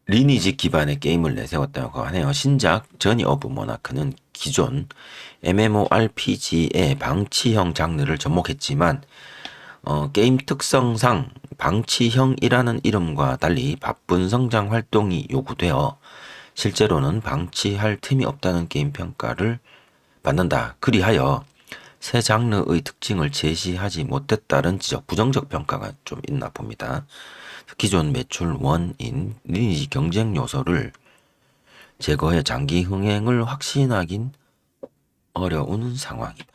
리니지 기반의 게임을 내세웠다고 하네요. 신작 저니 오브 모나크는 기존 MMORPG의 방치형 장르를 접목했지만 게임 특성상 방치형이라는 이름과 달리 바쁜 성장 활동이 요구되어 실제로는 방치할 틈이 없다는 게임 평가를 받는다. 그리하여 새 장르의 특징을 제시하지 못했다는 지적, 부정적 평가가 좀 있나 봅니다. 기존 매출 원인 리니지 경쟁 요소를 제거해 장기 흥행을 확신하긴 어려운 상황이다.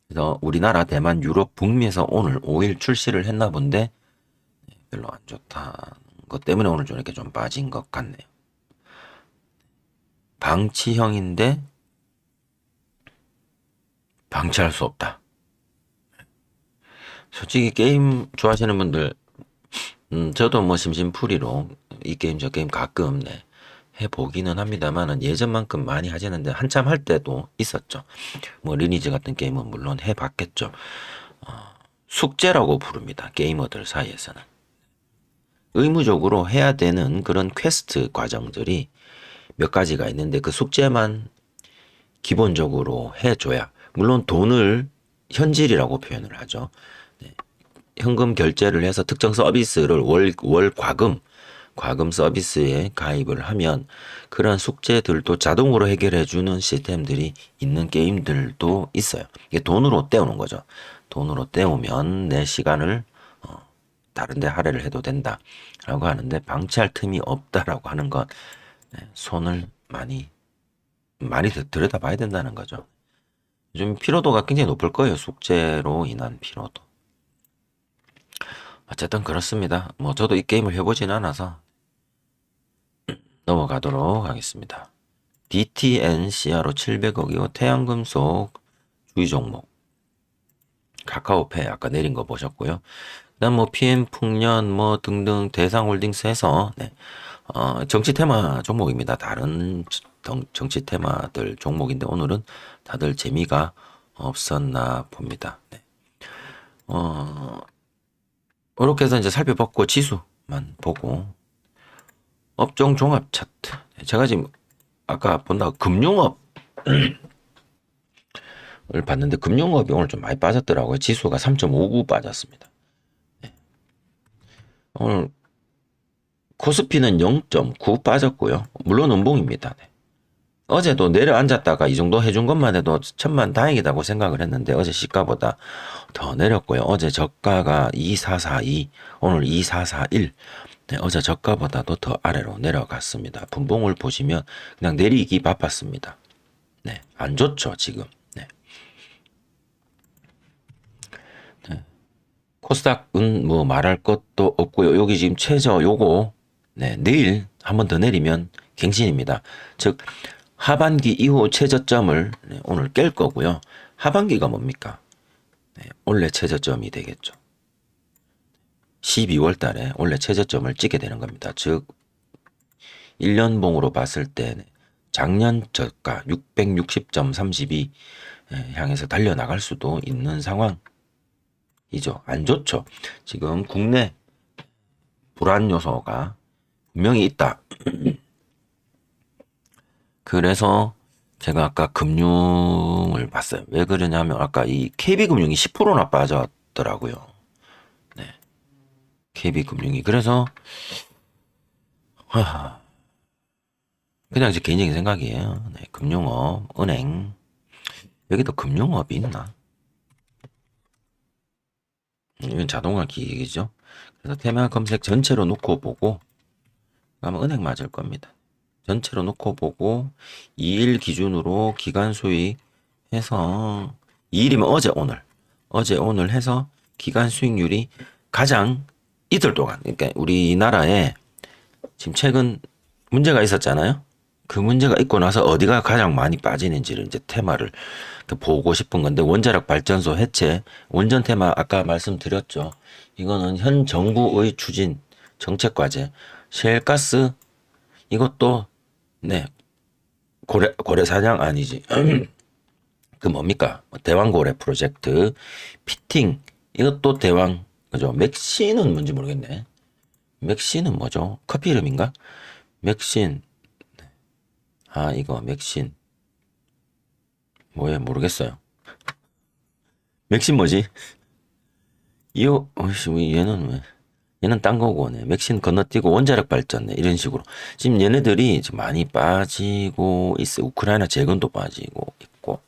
그래서 우리나라, 대만, 유럽, 북미에서 오늘 5일 출시를 했나 본데 별로 안 좋다는 것 때문에 오늘 좀 이렇게 좀 빠진 것 같네요. 방치형인데 방치할 수 없다. 솔직히 게임 좋아하시는 분들, 저도 뭐 심심풀이로 이 게임 저 게임 가끔 해보기는 합니다만은 예전만큼 많이 하지는 않는데 한참 할 때도 있었죠. 뭐 리니지 같은 게임은 물론 해봤겠죠. 숙제라고 부릅니다. 게이머들 사이에서는. 의무적으로 해야 되는 그런 퀘스트 과정들이 몇 가지가 있는데 그 숙제만 기본적으로 해줘야, 물론 돈을 현질이라고 표현을 하죠. 네. 현금 결제를 해서 특정 서비스를 월 과금 서비스에 가입을 하면 그런 숙제들도 자동으로 해결해주는 시스템들이 있는 게임들도 있어요. 이게 돈으로 때우는 거죠. 돈으로 때우면 내 시간을 다른 데 할애를 해도 된다라고 하는데 방치할 틈이 없다라고 하는 건 손을 많이 들여다봐야 된다는 거죠. 요즘 피로도가 굉장히 높을 거예요. 숙제로 인한 피로도. 어쨌든 그렇습니다. 뭐 저도 이 게임을 해보진 않아서 넘어가도록 하겠습니다. DTN CRO 700억이고 태양금속 주의 종목. 카카오페이 아까 내린 거 보셨고요. 그다음 뭐 PM 풍년 뭐 등등 대상홀딩스 해서 정치 테마 종목입니다. 다른 정치 테마들 종목인데 오늘은 다들 재미가 없었나 봅니다. 네. 이렇게 해서 이제 살펴봤고 지수만 보고 업종 종합 차트. 제가 지금 아까 본다고 금융업을 봤는데 금융업이 오늘 좀 많이 빠졌더라고요. 지수가 3.59 빠졌습니다. 오늘 코스피는 0.9 빠졌고요. 물론 음봉입니다. 네. 어제도 내려앉았다가 이 정도 해준 것만 해도 천만 다행이다고 생각을 했는데 어제 시가보다 더 내렸고요. 어제 저가가 2442, 오늘 2441. 네, 어제 저가보다도 더 아래로 내려갔습니다. 분봉을 보시면 그냥 내리기 바빴습니다. 네, 안 좋죠, 지금. 네. 네. 코스닥은 뭐 말할 것도 없고요. 여기 지금 최저 요거, 네, 내일 한 번 더 내리면 갱신입니다. 즉, 하반기 이후 최저점을 네, 오늘 깰 거고요. 하반기가 뭡니까? 네, 원래 최저점이 되겠죠. 12월 달에 원래 최저점을 찍게 되는 겁니다. 즉 1년봉으로 봤을 때 작년 저가 660.32 향해서 달려나갈 수도 있는 상황이죠. 안 좋죠. 지금 국내 불안 요소가 분명히 있다. 그래서 제가 아까 금융을 봤어요. 왜 그러냐면 아까 이 KB금융이 10%나 빠졌더라고요. 네. KB금융이. 그래서 그냥 제 개인적인 생각이에요. 네. 금융업, 은행. 여기도 금융업이 있나? 이건 자동화 기기죠. 그래서 테마 검색 전체로 놓고 보고 아마 은행 맞을 겁니다. 전체로 놓고 보고 2일 기준으로 기간 수익 해서 2일이면 어제 오늘 해서 기간 수익률이 가장 이틀 동안 그러니까 우리나라에 지금 최근 문제가 있었잖아요. 그 문제가 있고 나서 어디가 가장 많이 빠지는지를 이제 테마를 보고 싶은 건데 원자력 발전소 해체 원전 테마 아까 말씀드렸죠. 이거는 현 정부의 추진 정책 과제 셰일가스 이것도 네 고래 사냥 아니지 그 뭡니까 대왕고래 프로젝트 피팅 이것도 대왕 그죠 맥신은 뭔지 모르겠네. 맥신은 뭐죠? 커피 이름인가? 맥신 아 이거 맥신 뭐예요 모르겠어요. 맥신 뭐지? 이거 어이씨 얘는 왜 얘는 딴 거고 네. 맥신 건너뛰고 원자력 발전 네. 이런 식으로 지금 얘네들이 지금 많이 빠지고 있어. 우크라이나 재건도 빠지고 있고.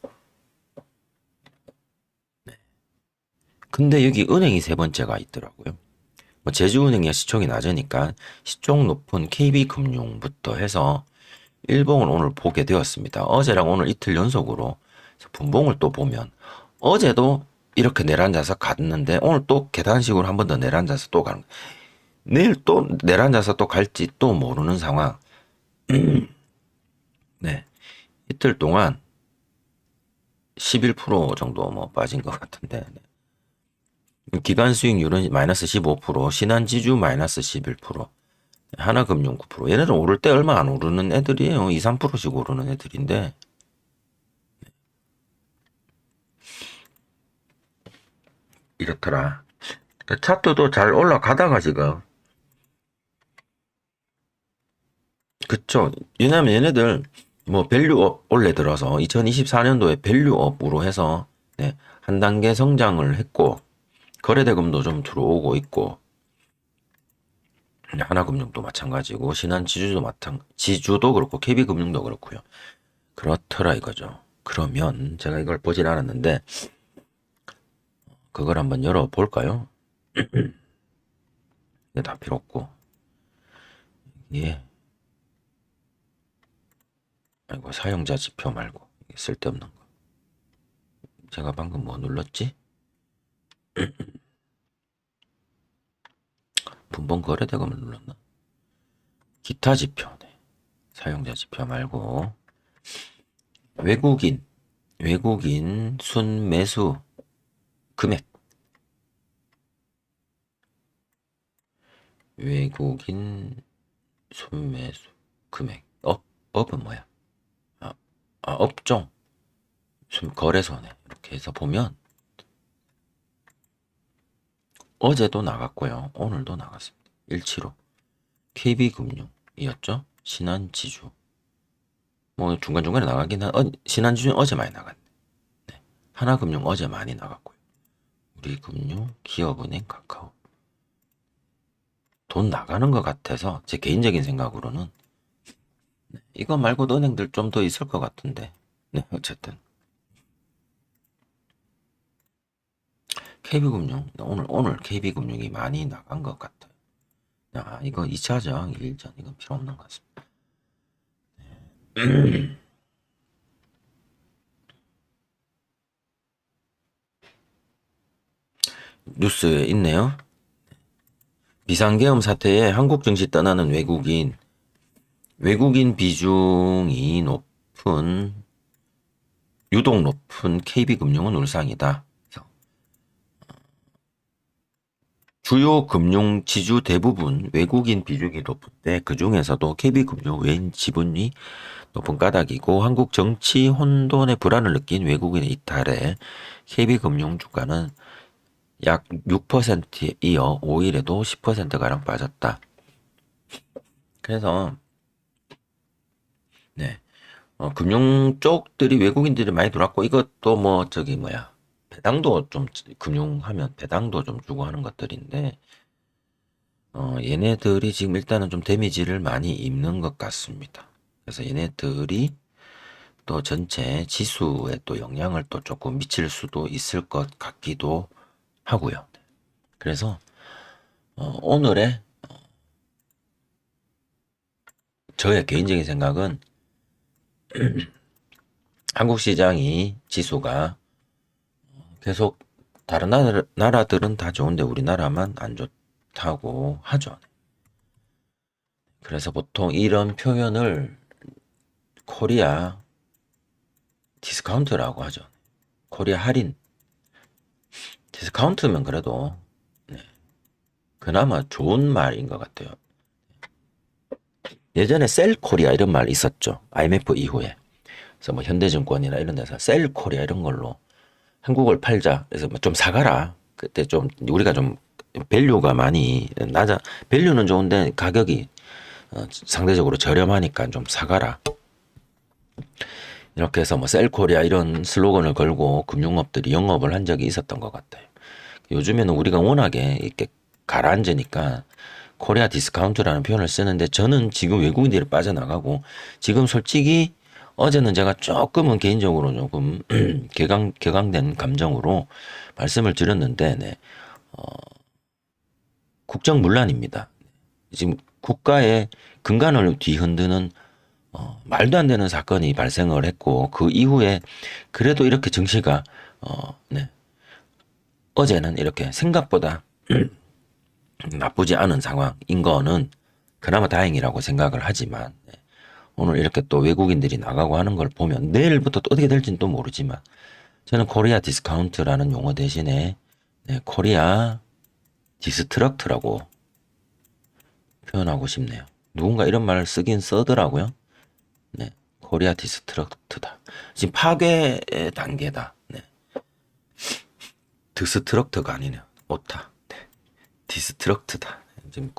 근데 여기 은행이 세 번째가 있더라고요. 뭐 제주은행이 시총이 낮으니까 시총 높은 KB금융부터 해서 일봉을 오늘 보게 되었습니다. 어제랑 오늘 이틀 연속으로 분봉을 또 보면 어제도 이렇게 내려앉아서 갔는데 오늘 또 계단식으로 한 번 더 내려앉아서 또 가는 내일 또 내려앉아서 또 갈지 또 모르는 상황. 네. 이틀 동안 11% 정도 뭐 빠진 것 같은데. 네. 기간 수익률은 마이너스 15%, 신한지주 마이너스 11%, 하나금융 9%. 얘네들은 오를 때 얼마 안 오르는 애들이에요. 2, 3%씩 오르는 애들인데. 이렇더라. 차트도 잘 올라가다가 지금. 그쵸. 왜냐면 얘네들 뭐 밸류업 원래 들어서 2024년도에 밸류업으로 해서 네, 한 단계 성장을 했고 거래대금도 좀 들어오고 있고 하나금융도 마찬가지고 신한지주도 지주도 그렇고 KB금융도 그렇고요. 그렇더라 이거죠. 그러면 제가 이걸 보진 않았는데 그걸 한번 열어볼까요? 이게 다 필요 없고 예. 아이고 사용자 지표 말고 이게 쓸데없는 거. 제가 방금 뭐 눌렀지? 분봉 거래대금을 눌렀나? 기타 지표. 네. 사용자 지표 말고 외국인 순매수 금액. 외국인 순매수 금액. 업은 뭐야? 아, 업종. 거래소네. 이렇게 해서 보면 어제도 나갔고요. 오늘도 나갔습니다. 일치로. KB금융이었죠. 신한지주. 뭐 중간중간에 나가긴 신한지주는 어제 많이 나갔네. 네. 하나금융 어제 많이 나갔고요. 우리금융, 기업은행, 카카오. 돈 나가는 것 같아서 제 개인적인 생각으로는 네. 이거 말고도 은행들 좀 더 있을 것 같은데. 네, 어쨌든. KB금융, 오늘 KB금융이 많이 나간 것 같아요. 야, 이거 2차 저항 1전, 이건 필요 없는 것 같습니다. 뉴스에 있네요. 비상계엄 사태에 한국 증시 떠나는 외국인 비중이 유독 높은 KB금융은 울상이다. 주요 금융 지주 대부분 외국인 비중이 높은데 그 중에서도 KB금융 외인 지분이 높은 까닭이고 한국 정치 혼돈의 불안을 느낀 외국인의 이탈에 KB금융 주가는 약 6%에 이어 5일에도 10%가량 빠졌다. 그래서 네, 금융 쪽들이 외국인들이 많이 들어왔고 이것도 뭐 저기 뭐야 배당도 좀 금융하면 배당도 좀 주고 하는 것들인데 얘네들이 지금 일단은 좀 데미지를 많이 입는 것 같습니다. 그래서 얘네들이 또 전체 지수에 또 영향을 또 조금 미칠 수도 있을 것 같기도 하고요. 그래서 오늘의 저의 개인적인 생각은 한국 시장이 지수가 계속 다른 나라들은 다 좋은데 우리나라만 안 좋다고 하죠. 그래서 보통 이런 표현을 코리아 디스카운트라고 하죠. 코리아 할인. 디스카운트면 그래도 네, 그나마 좋은 말인 것 같아요. 예전에 셀 코리아 이런 말 있었죠. IMF 이후에. 그래서 뭐 현대증권이나 이런 데서 셀 코리아 이런 걸로 한국을 팔자. 그래서 뭐 좀 사가라. 그때 좀 우리가 좀 밸류가 많이 낮아. 밸류는 좋은데 가격이 상대적으로 저렴하니까 좀 사가라. 이렇게 해서 뭐 셀코리아 이런 슬로건을 걸고 금융업들이 영업을 한 적이 있었던 것 같아요. 요즘에는 우리가 워낙에 이렇게 가라앉으니까 코리아 디스카운트라는 표현을 쓰는데 저는 지금 외국인들이 빠져나가고 지금 솔직히 어제는 제가 조금은 개인적으로 조금 격앙된 감정으로 말씀을 드렸는데 네. 국정문란입니다. 지금 국가의 근간을 뒤흔드는 말도 안 되는 사건이 발생을 했고 그 이후에 그래도 이렇게 증시가 네. 어제는 이렇게 생각보다 나쁘지 않은 상황인 거는 그나마 다행이라고 생각을 하지만 네. 오늘 이렇게 또 외국인들이 나가고 하는 걸 보면 내일부터 또 어떻게 될지는 또 모르지만 저는 코리아 디스카운트라는 용어 대신에 네, 코리아 디스트럭트라고 표현하고 싶네요. 누군가 이런 말을 쓰긴 쓰더라고요. 네, 코리아 디스트럭트다. 지금 파괴 단계다. 네. 디스트럭트가 아니네요. 오타. 네. 디스트럭트다. 지금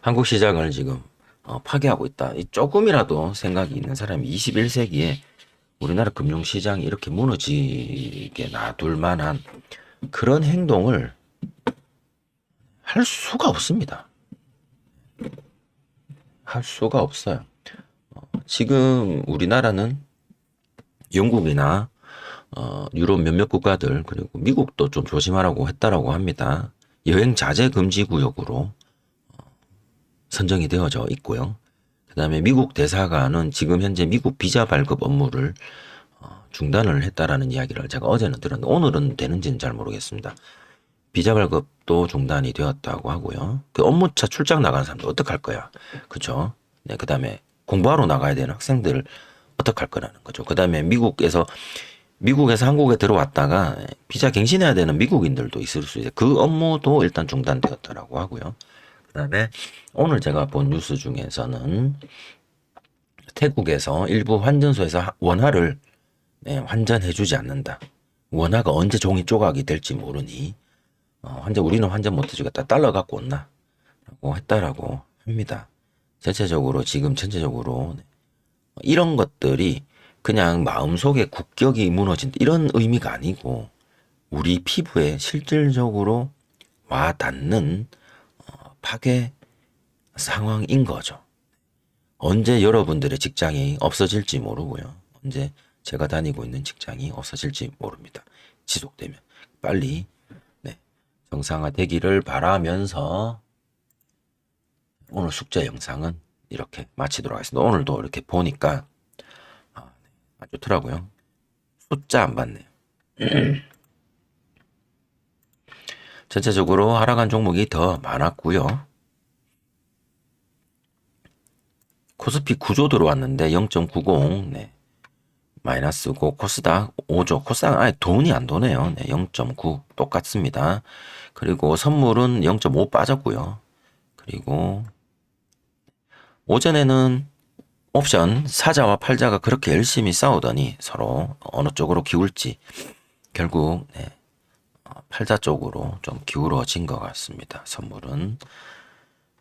한국 시장을 지금 파괴하고 있다. 조금이라도 생각이 있는 사람이 21세기에 우리나라 금융시장이 이렇게 무너지게 놔둘 만한 그런 행동을 할 수가 없습니다. 할 수가 없어요. 지금 우리나라는 영국이나 유럽 몇몇 국가들 그리고 미국도 좀 조심하라고 했다라고 합니다. 여행 자제 금지 구역으로 선정이 되어져 있고요. 그다음에 미국 대사관은 지금 현재 미국 비자 발급 업무를 중단을 했다라는 이야기를 제가 어제는 들었는데 오늘은 되는지는 잘 모르겠습니다. 비자 발급도 중단이 되었다고 하고요. 그 업무차 출장 나가는 사람들 어떡할 거야? 그죠? 네, 그다음에 공부하러 나가야 되는 학생들 어떡할 거라는 거죠. 그다음에 미국에서 한국에 들어왔다가 비자 갱신해야 되는 미국인들도 있을 수 있어요. 그 업무도 일단 중단되었다라고 하고요. 그다음에 오늘 제가 본 뉴스 중에서는 태국에서 일부 환전소에서 원화를 환전해주지 않는다. 원화가 언제 종이 조각이 될지 모르니 우리는 환전 못 해주겠다. 달러 갖고 온나? 라고 했다라고 합니다. 전체적으로 네. 이런 것들이 그냥 마음속에 국격이 무너진 이런 의미가 아니고 우리 피부에 실질적으로 와 닿는 파괴 상황인 거죠. 언제 여러분들의 직장이 없어질지 모르고요. 언제 제가 다니고 있는 직장이 없어질지 모릅니다. 지속되면 빨리 네, 정상화되기를 바라면서 오늘 숙제 영상은 이렇게 마치도록 하겠습니다. 오늘도 이렇게 보니까 좋더라고요. 숫자 안 봤네요. 전체적으로 하락한 종목이 더 많았고요. 코스피 9조 들어왔는데 0.90 네. 마이너스고 코스닥 5조. 코스닥 아예 돈이 안 도네요. 네, 0.9 똑같습니다. 그리고 선물은 0.5 빠졌고요. 그리고 오전에는 옵션 사자와 팔자가 그렇게 열심히 싸우더니 서로 어느 쪽으로 기울지 결국 네, 팔자 쪽으로 좀 기울어진 것 같습니다. 선물은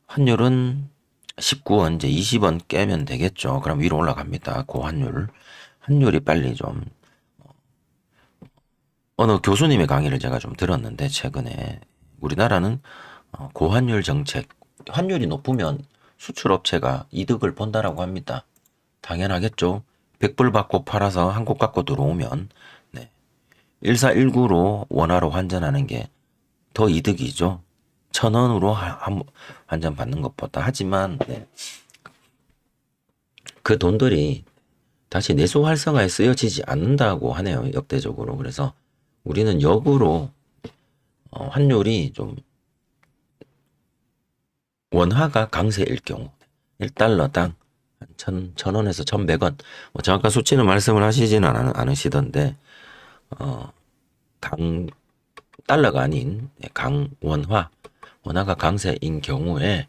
환율은 19원 이제 20원 깨면 되겠죠. 그럼 위로 올라갑니다. 환율이 빨리 좀 어느 교수님의 강의를 제가 좀 들었는데 최근에 우리나라는 고환율 정책, 환율이 높으면 수출업체가 이득을 본다라고 합니다. 당연하겠죠. 100불 받고 팔아서 한국 갖고 들어오면 네. 1419로 원화로 환전하는 게 더 이득이죠. 1,000원으로 환전 받는 것보다. 하지만 네. 그 돈들이 다시 내수 활성화에 쓰여지지 않는다고 하네요. 역대적으로. 그래서 우리는 역으로 환율이 좀 원화가 강세일 경우 1달러당 1,000원에서 1,100원 정확한 수치는 말씀을 하시지는 않으시던데 달러가 아닌 원화가 강세인 경우에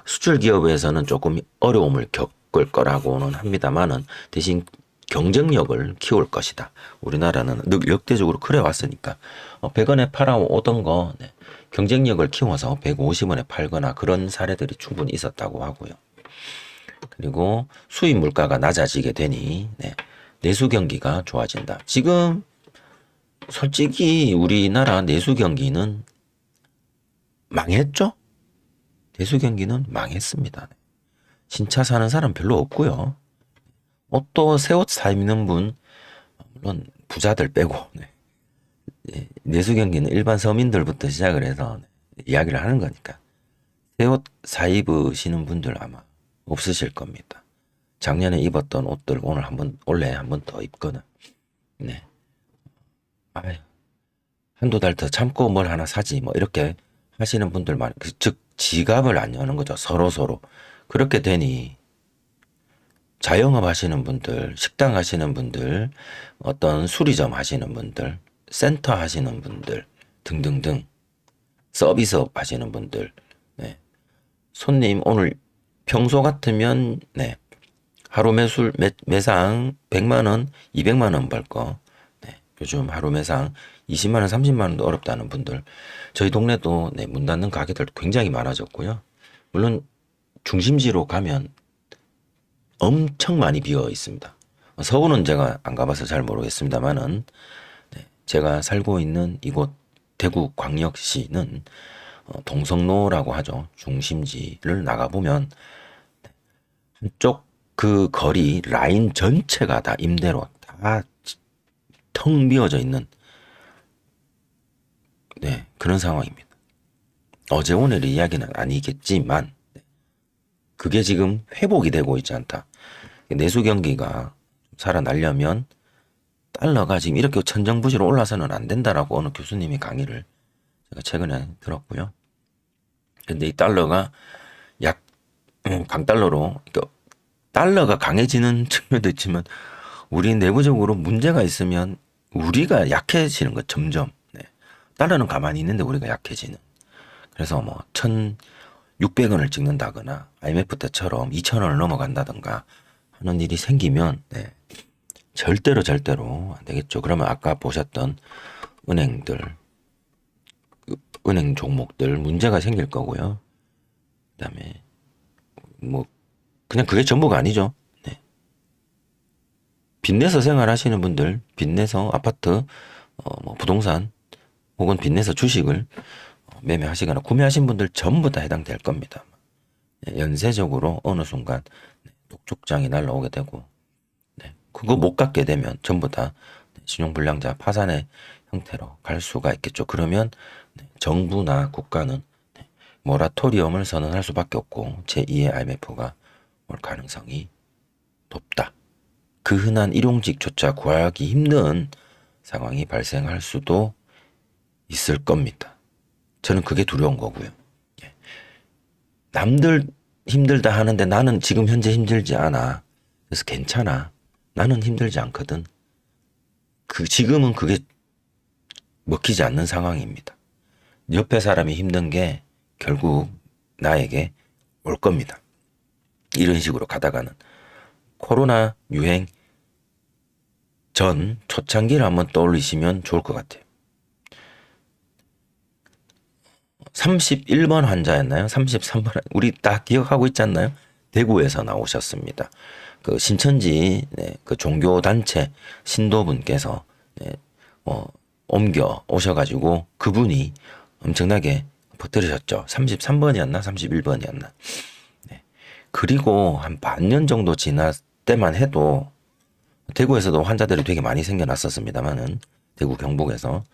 수출 기업에서는 조금 어려움을 겪을 거라고는 합니다만은 대신 경쟁력을 키울 것이다. 우리나라는 역대적으로 그래 왔으니까 100원에 팔아오던 거 네. 경쟁력을 키워서 150원에 팔거나 그런 사례들이 충분히 있었다고 하고요. 그리고 수입 물가가 낮아지게 되니 네. 내수 경기가 좋아진다. 지금 솔직히 우리나라 내수 경기는 망했죠? 내수 경기는 망했습니다. 신차 사는 사람 별로 없고요. 옷도 새 옷 사 입는 분 물론 부자들 빼고 네. 내수 경기는 일반 서민들부터 시작을 해서 이야기를 하는 거니까 새 옷 사 입으시는 분들 아마 없으실 겁니다. 작년에 입었던 옷들 올해 한번 더 입거나 네. 아유, 한두 달 더 참고 뭘 하나 사지 뭐 이렇게 하시는 분들 즉 지갑을 안 여는 거죠. 서로 그렇게 되니 자영업 하시는 분들, 식당 하시는 분들, 어떤 수리점 하시는 분들, 센터 하시는 분들 등등등 서비스업 하시는 분들 네. 손님 오늘 평소 같으면 네. 하루 매상 100만원, 200만원 벌 거 네. 요즘 하루 매상 20만원, 30만원도 어렵다는 분들 저희 동네도 네. 문 닫는 가게들 굉장히 많아졌고요. 물론 중심지로 가면 엄청 많이 비어 있습니다. 서울은 제가 안 가봐서 잘 모르겠습니다만은 네, 제가 살고 있는 이곳 대구광역시는 동성로라고 하죠. 중심지를 나가보면 한쪽 그 거리 라인 전체가 다 임대로 다 텅 비어져 있는 네, 그런 상황입니다. 어제 오늘 이야기는 아니겠지만 그게 지금 회복이 되고 있지 않다. 내수 경기가 살아나려면 달러가 지금 이렇게 천정부지로 올라서는 안 된다라고 어느 교수님이 강의를 제가 최근에 들었고요. 근데 이 달러가 강달러로 그러니까 달러가 강해지는 측면도 있지만 우리 내부적으로 문제가 있으면 우리가 약해지는 거 점점. 네. 달러는 가만히 있는데 우리가 약해지는. 그래서 뭐 1,600원을 찍는다거나 IMF 때처럼 2,000원을 넘어간다든가 하는 일이 생기면 네. 절대로 안 되겠죠. 그러면 아까 보셨던 은행들 은행 종목들 문제가 생길 거고요. 그다음에 뭐 그냥 그게 전부가 아니죠. 네. 빚내서 생활하시는 분들, 빚내서 아파트, 뭐 부동산 혹은 빚내서 주식을 매매하시거나 구매하신 분들 전부 다 해당될 겁니다. 연쇄적으로 어느 순간 독촉장이 날라오게 되고, 그거 못 갚게 되면 전부 다 신용불량자 파산의 형태로 갈 수가 있겠죠. 그러면 정부나 국가는 모라토리엄을 선언할 수밖에 없고 제2의 IMF가 올 가능성이 높다. 그 흔한 일용직조차 구하기 힘든 상황이 발생할 수도 있을 겁니다. 저는 그게 두려운 거고요. 남들 힘들다 하는데 나는 지금 현재 힘들지 않아. 그래서 괜찮아. 나는 힘들지 않거든. 지금은 그게 먹히지 않는 상황입니다. 옆에 사람이 힘든 게 결국 나에게 올 겁니다. 이런 식으로 가다가는 코로나 유행 전 초창기를 한번 떠올리시면 좋을 것 같아요. 31번 환자였나요? 33번 우리 다 기억하고 있지 않나요? 대구에서 나오셨습니다. 그 신천지 그 종교 단체 신도분께서 옮겨 오셔가지고 그분이 엄청나게 퍼뜨리셨죠. 33번이었나 31번이었나. 그리고 한 반년 정도 지날 때만 해도 대구에서도 환자들이 되게 많이 생겨났었습니다만은 대구 경북에서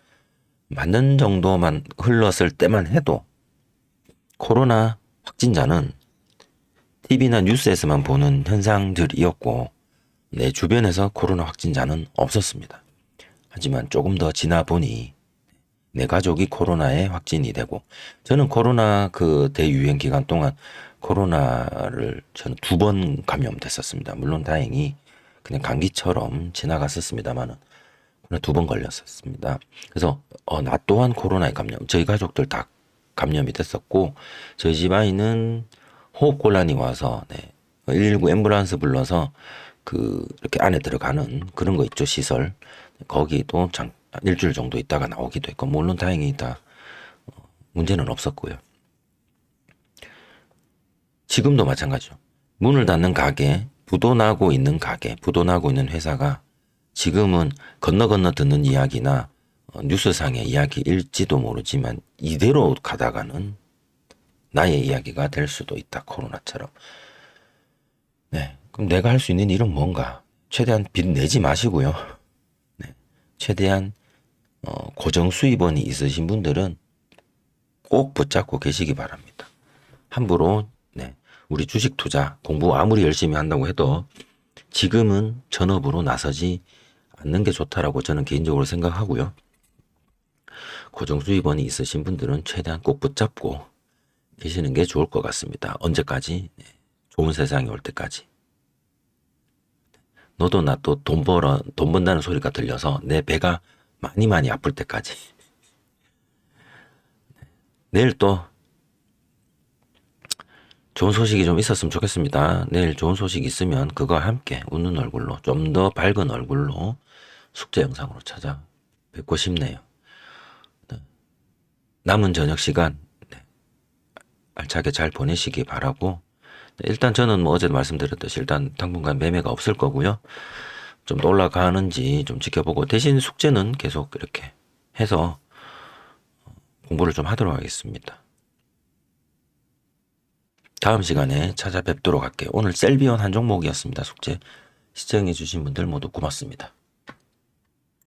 반년 정도만 흘렀을 때만 해도 코로나 확진자는 TV나 뉴스에서만 보는 현상들이었고 내 주변에서 코로나 확진자는 없었습니다. 하지만 조금 더 지나 보니 내 가족이 코로나에 확진이 되고 저는 코로나 그 대유행 기간 동안 코로나를 저는 2번 감염됐었습니다. 물론 다행히 그냥 감기처럼 지나갔었습니다만은 2번 걸렸었습니다. 그래서 나 또한 코로나에 감염. 저희 가족들 다 감염이 됐었고 저희 집안에는 호흡곤란이 와서 119 앰뷸런스 불러서 이렇게 안에 들어가는 그런 거 있죠, 시설. 거기도 일주일 정도 있다가 나오기도 했고 물론 다행히 다 문제는 없었고요. 지금도 마찬가지죠. 문을 닫는 가게, 부도나고 있는 가게, 부도나고 있는 회사가 지금은 건너 듣는 이야기나 뉴스상의 이야기일지도 모르지만 이대로 가다가는 나의 이야기가 될 수도 있다. 코로나처럼. 네. 그럼 내가 할 수 있는 일은 뭔가? 최대한 빚 내지 마시고요. 네. 최대한 고정 수입원이 있으신 분들은 꼭 붙잡고 계시기 바랍니다. 함부로 우리 주식 투자 공부 아무리 열심히 한다고 해도 지금은 전업으로 나서지 않는 게 좋다라고 저는 개인적으로 생각하고요. 고정 수입원이 있으신 분들은 최대한 꼭 붙잡고 계시는 게 좋을 것 같습니다. 언제까지? 좋은 세상이 올 때까지. 너도 나도 돈 번다는 소리가 들려서 내 배가 많이 아플 때까지. 내일 또 좋은 소식이 좀 있었으면 좋겠습니다. 내일 좋은 소식 있으면 그거와 함께 웃는 얼굴로 좀 더 밝은 얼굴로 숙제 영상으로 찾아뵙고 싶네요. 남은 저녁 시간 알차게 잘 보내시기 바라고 일단 저는 뭐 어제도 말씀드렸듯이 일단 당분간 매매가 없을 거고요. 좀 더 올라가는지 좀 지켜보고 대신 숙제는 계속 이렇게 해서 공부를 좀 하도록 하겠습니다. 다음 시간에 찾아뵙도록 할게요. 오늘 셀비온 한 종목이었습니다. 숙제 시청해 주신 분들 모두 고맙습니다.